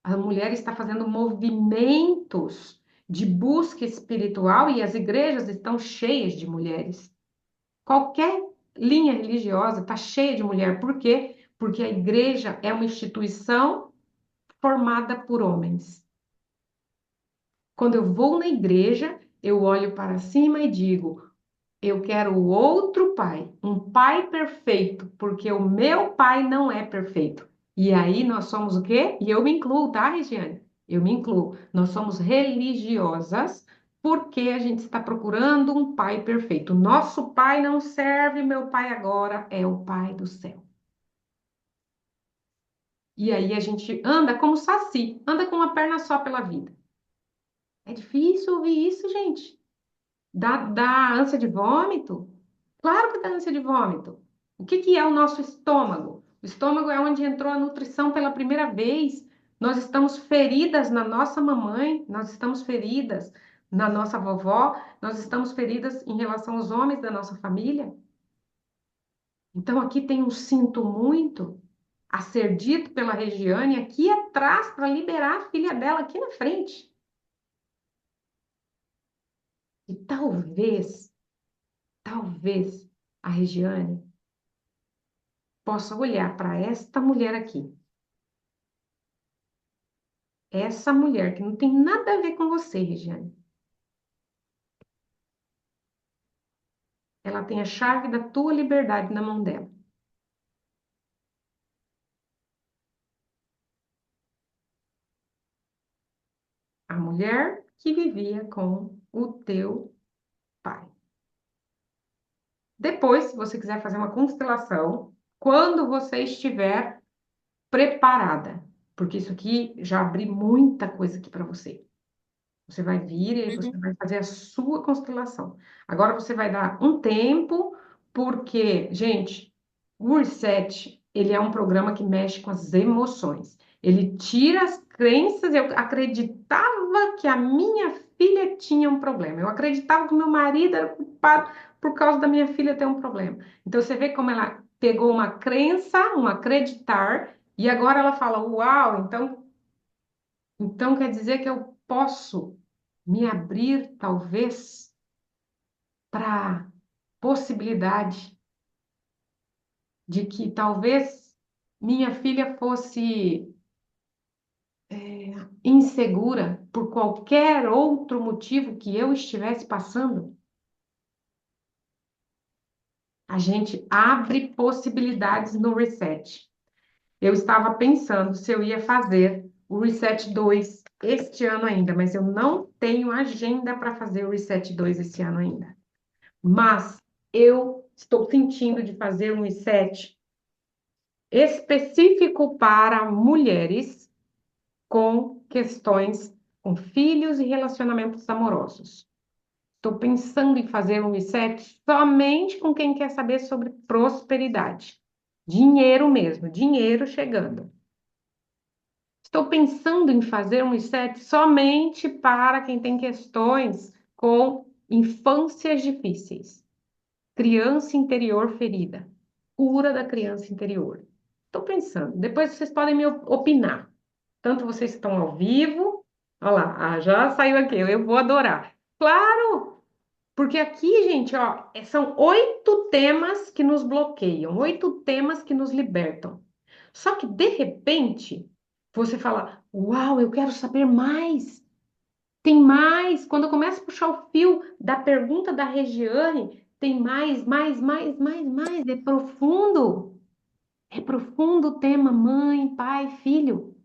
A mulher está fazendo movimentos de busca espiritual e as igrejas estão cheias de mulheres. Qualquer linha religiosa está cheia de mulher. Por quê? Porque a igreja é uma instituição formada por homens. Quando eu vou na igreja, eu olho para cima e digo: eu quero outro pai, um pai perfeito, porque o meu pai não é perfeito. E aí nós somos o quê? E eu me incluo, tá, Regiane? Eu me incluo. Nós somos religiosas porque a gente está procurando um pai perfeito. Nosso pai não serve, meu pai agora é o pai do céu. E aí a gente anda como saci, anda com uma perna só pela vida. É difícil ouvir isso, gente. Dá ânsia de vômito? Claro que dá ânsia de vômito. O que que é o nosso estômago? O estômago é onde entrou a nutrição pela primeira vez. Nós estamos feridas na nossa mamãe, nós estamos feridas na nossa vovó, nós estamos feridas em relação aos homens da nossa família. Então aqui tem um sinto muito a ser dito pela Regiane aqui atrás para liberar a filha dela aqui na frente. E talvez a Regiane possa olhar para esta mulher aqui. Essa mulher que não tem nada a ver com você, Regiane. Ela tem a chave da tua liberdade na mão dela. A mulher que vivia com o teu pai. Depois, se você quiser fazer uma constelação, quando você estiver preparada, porque isso aqui já abri muita coisa aqui para você. Você vai vir e você vai fazer a sua constelação. Agora você vai dar um tempo, porque, gente, o Reset, ele é um programa que mexe com as emoções. Ele tira as crenças. Eu acreditava que a minha filha tinha um problema. Eu acreditava que o meu marido era culpado por causa da minha filha ter um problema. Então você vê como ela pegou uma crença, um acreditar, e agora ela fala: uau, então quer dizer que eu posso me abrir, talvez, para possibilidade de que talvez minha filha fosse insegura por qualquer outro motivo que eu estivesse passando. A gente abre possibilidades no Reset. Eu estava pensando se eu ia fazer o Reset 2 este ano ainda, mas eu não tenho agenda para fazer o Reset 2 esse ano ainda. Mas eu estou sentindo de fazer um reset específico para mulheres com questões com filhos e relacionamentos amorosos. Estou pensando em fazer um reset somente com quem quer saber sobre prosperidade. Dinheiro mesmo, dinheiro chegando. Estou pensando em fazer um reset somente para quem tem questões com infâncias difíceis, criança interior ferida, cura da criança interior. Estou pensando. Depois vocês podem me opinar. Tanto vocês que estão ao vivo, olha lá, já saiu aqui, eu vou adorar. Claro, porque aqui, gente, ó, são 8 temas que nos bloqueiam, 8 temas que nos libertam. Só que, de repente, você fala, uau, eu quero saber mais. Tem mais. Quando eu começo a puxar o fio da pergunta da Regiane, tem mais, mais, mais, mais, mais. É profundo. É profundo o tema mãe, pai, filho.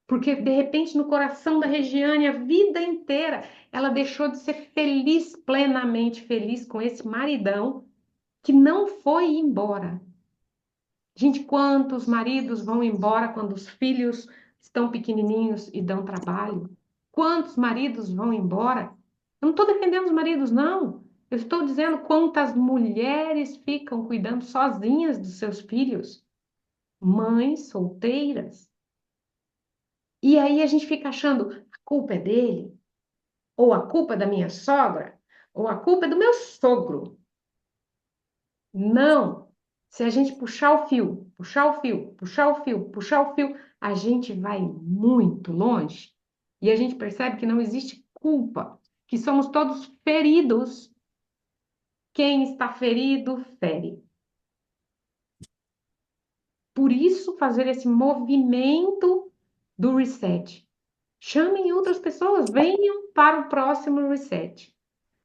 Porque, de repente, no coração da Regiane, a vida inteira, ela deixou de ser feliz, plenamente feliz com esse maridão que não foi embora. Gente, quantos maridos vão embora quando os filhos estão pequenininhos e dão trabalho? Quantos maridos vão embora? Eu não estou defendendo os maridos, não. Eu estou dizendo quantas mulheres ficam cuidando sozinhas dos seus filhos, mães solteiras. E aí a gente fica achando a culpa é dele, ou a culpa é da minha sogra, ou a culpa é do meu sogro. Não. Se a gente puxar o fio, puxar o fio, puxar o fio, puxar o fio, a gente vai muito longe e a gente percebe que não existe culpa, que somos todos feridos. Quem está ferido, fere. Por isso, fazer esse movimento do reset. Chamem outras pessoas, venham para o próximo reset.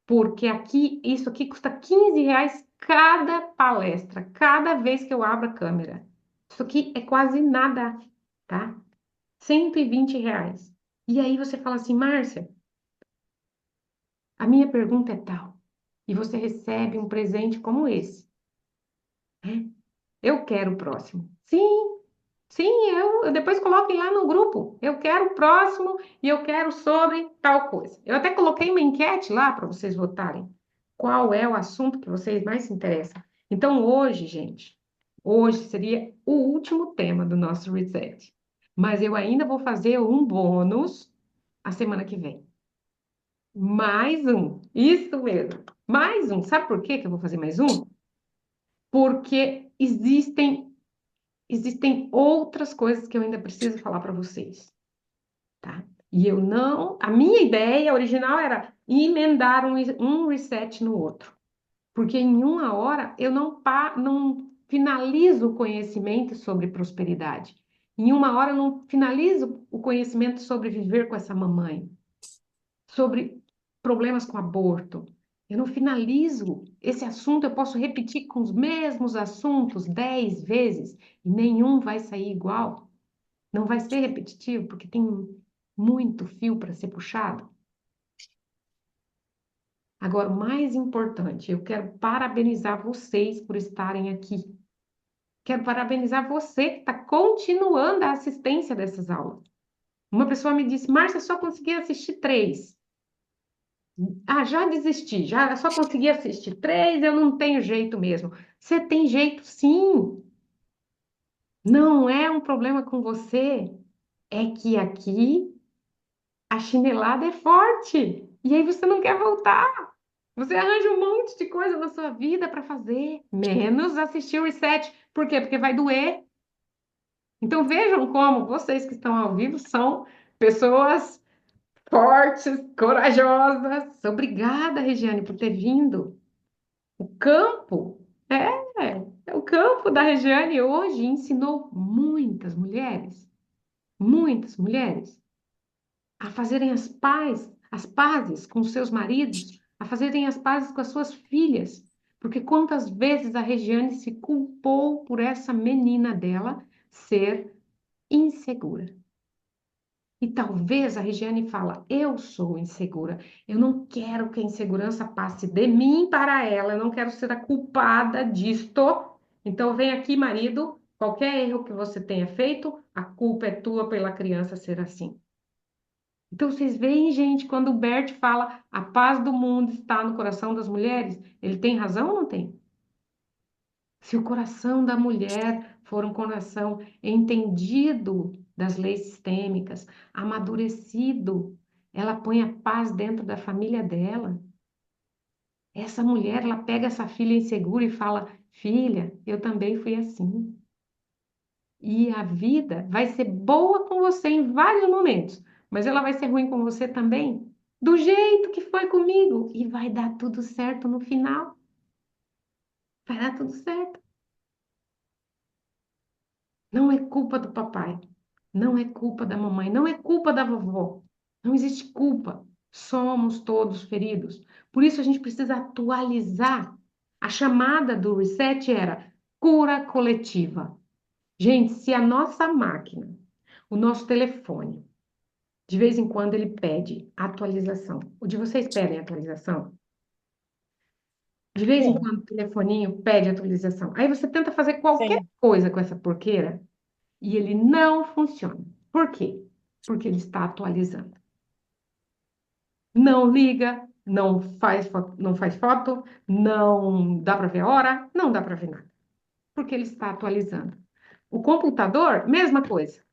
Porque aqui, isso aqui custa R$ 15 cada palestra, cada vez que eu abro a câmera. Isso aqui é quase nada, tá? R$ 120. E aí você fala assim, Márcia, a minha pergunta é tal. E você recebe um presente como esse, né? Eu quero o próximo. Sim, sim, eu depois coloquem lá no grupo. Eu quero o próximo e eu quero sobre tal coisa. Eu até coloquei uma enquete lá para vocês votarem. Qual é o assunto que vocês mais se interessam? Então, hoje, gente, hoje seria o último tema do nosso reset. Mas eu ainda vou fazer um bônus a semana que vem. Mais um. Isso mesmo. Mais um. Sabe por que eu vou fazer mais um? Porque existem outras coisas que eu ainda preciso falar para vocês, tá? E eu não. A minha ideia original era emendar um reset no outro, porque em uma hora eu não finalizo o conhecimento sobre prosperidade. Em uma hora eu não finalizo o conhecimento sobre viver com essa mamãe, sobre problemas com aborto. Eu não finalizo esse assunto, eu posso repetir com os mesmos assuntos 10 vezes e nenhum vai sair igual. Não vai ser repetitivo, porque tem muito fio para ser puxado. Agora, o mais importante, eu quero parabenizar vocês por estarem aqui. Quero parabenizar você que está continuando a assistência dessas aulas. Uma pessoa me disse, Márcia, só consegui assistir 3. Ah, já desisti, já só consegui assistir 3, eu não tenho jeito mesmo. Você tem jeito, sim. Não é um problema com você. É que aqui a chinelada é forte. E aí você não quer voltar. Você arranja um monte de coisa na sua vida para fazer, menos assistir o reset. Por quê? Porque vai doer. Então vejam como vocês que estão ao vivo são pessoas fortes, corajosas. Obrigada, Regiane, por ter vindo. O campo, o campo da Regiane hoje ensinou muitas mulheres, a fazerem as pazes com seus maridos, a fazerem as pazes com as suas filhas. Porque quantas vezes a Regiane se culpou por essa menina dela ser insegura. E talvez a Regiane fala, eu sou insegura, eu não quero que a insegurança passe de mim para ela, eu não quero ser a culpada disto. Então vem aqui, marido, qualquer erro que você tenha feito, a culpa é tua pela criança ser assim. Então, vocês veem, gente, quando o Bert fala a paz do mundo está no coração das mulheres, ele tem razão ou não tem? Se o coração da mulher for um coração entendido das leis sistêmicas, amadurecido, ela põe a paz dentro da família dela. Essa mulher, ela pega essa filha insegura e fala: Filha, eu também fui assim. E a vida vai ser boa com você em vários momentos, mas ela vai ser ruim com você também, do jeito que foi comigo. E vai dar tudo certo no final. Vai dar tudo certo. Não é culpa do papai, não é culpa da mamãe, não é culpa da vovó. Não existe culpa. Somos todos feridos. Por isso a gente precisa atualizar. A chamada do reset era cura coletiva. Gente, se a nossa máquina, o nosso telefone, de vez em quando ele pede atualização. O de vocês pedem atualização? De vez em Sim, quando o telefoninho pede atualização. Aí você tenta fazer qualquer sim. coisa com essa porqueira e ele não funciona. Por quê? Porque ele está atualizando. Não liga, não faz foto, não dá para ver a hora, não dá para ver nada. Porque ele está atualizando. O computador, mesma coisa.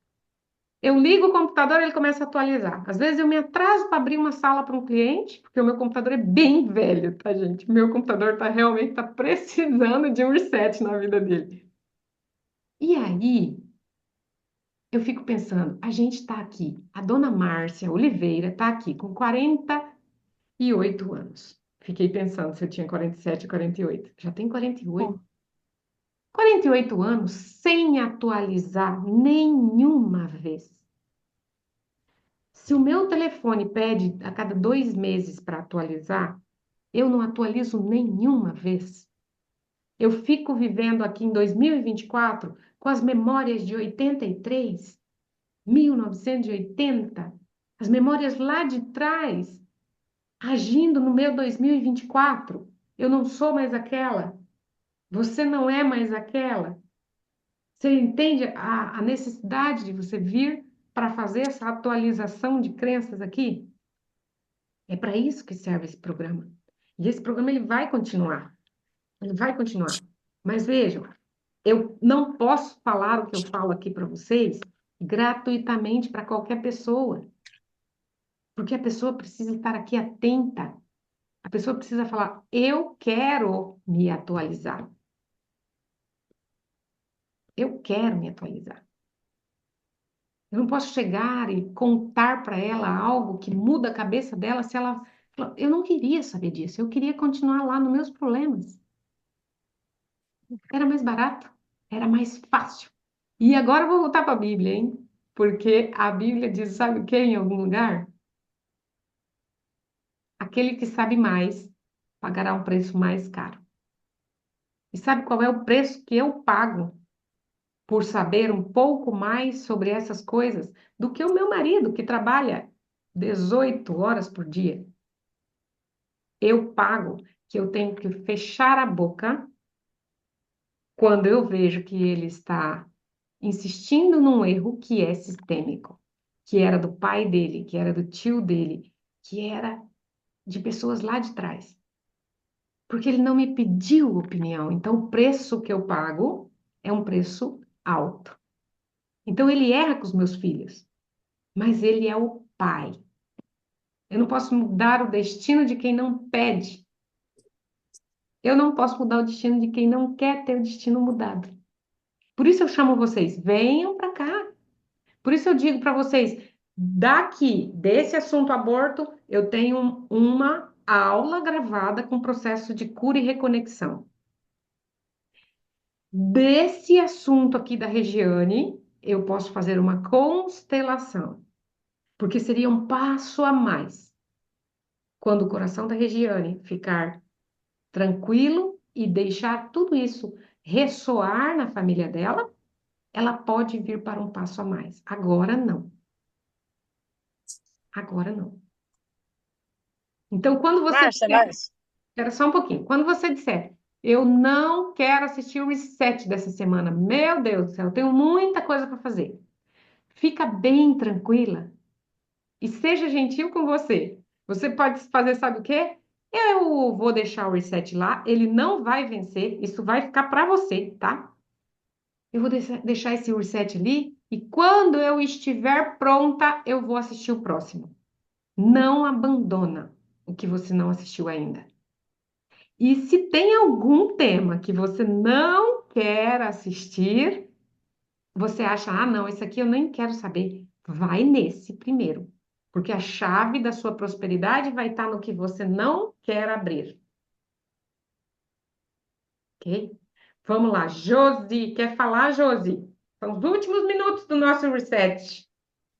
Eu ligo o computador, ele começa a atualizar. Às vezes eu me atraso para abrir uma sala para um cliente, porque o meu computador é bem velho, tá, gente? Meu computador realmente tá precisando de um reset na vida dele. E aí, eu fico pensando, a gente está aqui, a dona Márcia Oliveira está aqui com 48 anos. Fiquei pensando se eu tinha 47 ou 48. Já tem 48. 48 anos sem atualizar nenhuma vez. Se o meu telefone pede a cada 2 meses para atualizar, eu não atualizo nenhuma vez. Eu fico vivendo aqui em 2024 com as memórias de 83, 1980, as memórias lá de trás, agindo no meu 2024. Eu não sou mais aquela, você não é mais aquela. Você entende a necessidade de você vir para fazer essa atualização de crenças aqui? É para isso que serve esse programa. E esse programa ele vai continuar. Ele vai continuar. Mas vejam, eu não posso falar o que eu falo aqui para vocês gratuitamente para qualquer pessoa, porque a pessoa precisa estar aqui atenta. A pessoa precisa falar: eu quero me atualizar. Eu quero me atualizar. Eu não posso chegar e contar para ela algo que muda a cabeça dela se ela fala, eu não queria saber disso, eu queria continuar lá nos meus problemas. Era mais barato, era mais fácil. E agora eu vou voltar para a Bíblia, hein? Porque a Bíblia diz, sabe o que em algum lugar? Aquele que sabe mais pagará um preço mais caro. E sabe qual é o preço que eu pago por saber um pouco mais sobre essas coisas do que o meu marido, que trabalha 18 horas por dia? Eu pago que eu tenho que fechar a boca quando eu vejo que ele está insistindo num erro que é sistêmico, que era do pai dele, que era do tio dele, que era de pessoas lá de trás. Porque ele não me pediu opinião. Então, o preço que eu pago é um preço alto. Então, ele erra com os meus filhos, mas ele é o pai. Eu não posso mudar o destino de quem não pede. Eu não posso mudar o destino de quem não quer ter o destino mudado. Por isso eu chamo vocês, venham para cá. Por isso eu digo para vocês, daqui, desse assunto aborto, eu tenho uma aula gravada com processo de cura e reconexão. Desse assunto aqui da Regiane, eu posso fazer uma constelação, porque seria um passo a mais. Quando o coração da Regiane ficar tranquilo e deixar tudo isso ressoar na família dela, ela pode vir para um passo a mais. Agora não. Agora não. Então, quando você Márcia, disser, mas espera só um pouquinho, quando você disser, eu não quero assistir o reset dessa semana, meu Deus do céu, eu tenho muita coisa para fazer. Fica bem tranquila. e seja gentil com você. Você pode fazer, sabe o quê? Eu vou deixar o reset lá, ele não vai vencer, isso vai ficar para você, tá? Eu vou deixar esse reset ali e quando eu estiver pronta, eu vou assistir o próximo. Não abandona o que você não assistiu ainda. E se tem algum tema que você não quer assistir, você acha, ah, não, esse aqui eu nem quero saber. Vai nesse primeiro, porque a chave da sua prosperidade vai estar no que você não quer abrir, ok? Vamos lá, Josi, quer falar, Josi? São os últimos minutos do nosso reset.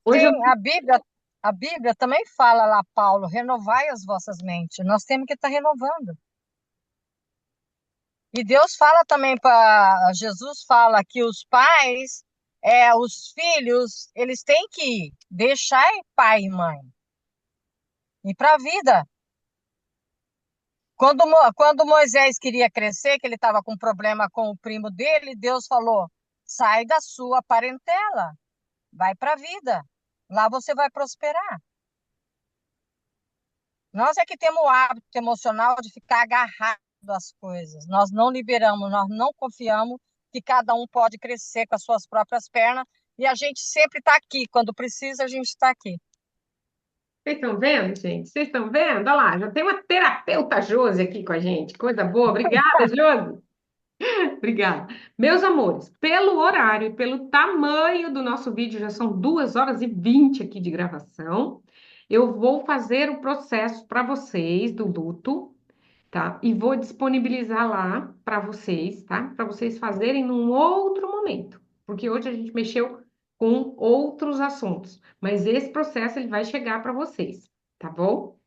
Hoje eu... Sim, a Bíblia também fala lá, Paulo, renovai as vossas mentes. Nós temos que estar renovando. E Deus fala também para Jesus fala que os pais, os filhos, eles têm que deixar pai e mãe ir para a vida. Quando Moisés queria crescer, que ele estava com problema com o primo dele, Deus falou: sai da sua parentela, vai para a vida. Lá você vai prosperar. Nós é que temos o hábito emocional de ficar agarrado às coisas. Nós não liberamos, nós não confiamos que cada um pode crescer com as suas próprias pernas e a gente sempre está aqui. Quando precisa, a gente está aqui. Vocês estão vendo, gente? Vocês estão vendo? Olha lá, já tem uma terapeuta Josi aqui com a gente. Coisa boa. Obrigada, Josi. Obrigada. Meus amores, pelo horário e pelo tamanho do nosso vídeo, já são 2h20 aqui de gravação. Eu vou fazer o processo para vocês do luto, tá? E vou disponibilizar lá para vocês, tá? Para vocês fazerem num outro momento, porque hoje a gente mexeu com outros assuntos, mas esse processo ele vai chegar para vocês, tá bom?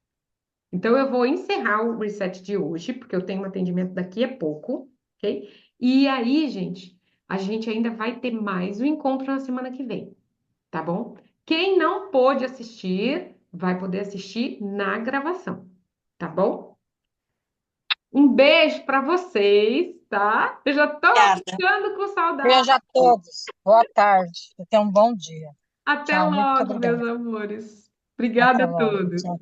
Então eu vou encerrar o reset de hoje, porque eu tenho um atendimento daqui a pouco, ok? E aí, gente, a gente ainda vai ter mais um encontro na semana que vem, tá bom? Quem não pôde assistir, vai poder assistir na gravação, tá bom? Um beijo para vocês, tá? Eu já tô Obrigada. ficando com saudade. Beijo a todos. Boa tarde. Tenham um bom dia. Até Tchau. Muito logo, meus obrigada. amores. Até Obrigada a logo. todos. Tchau.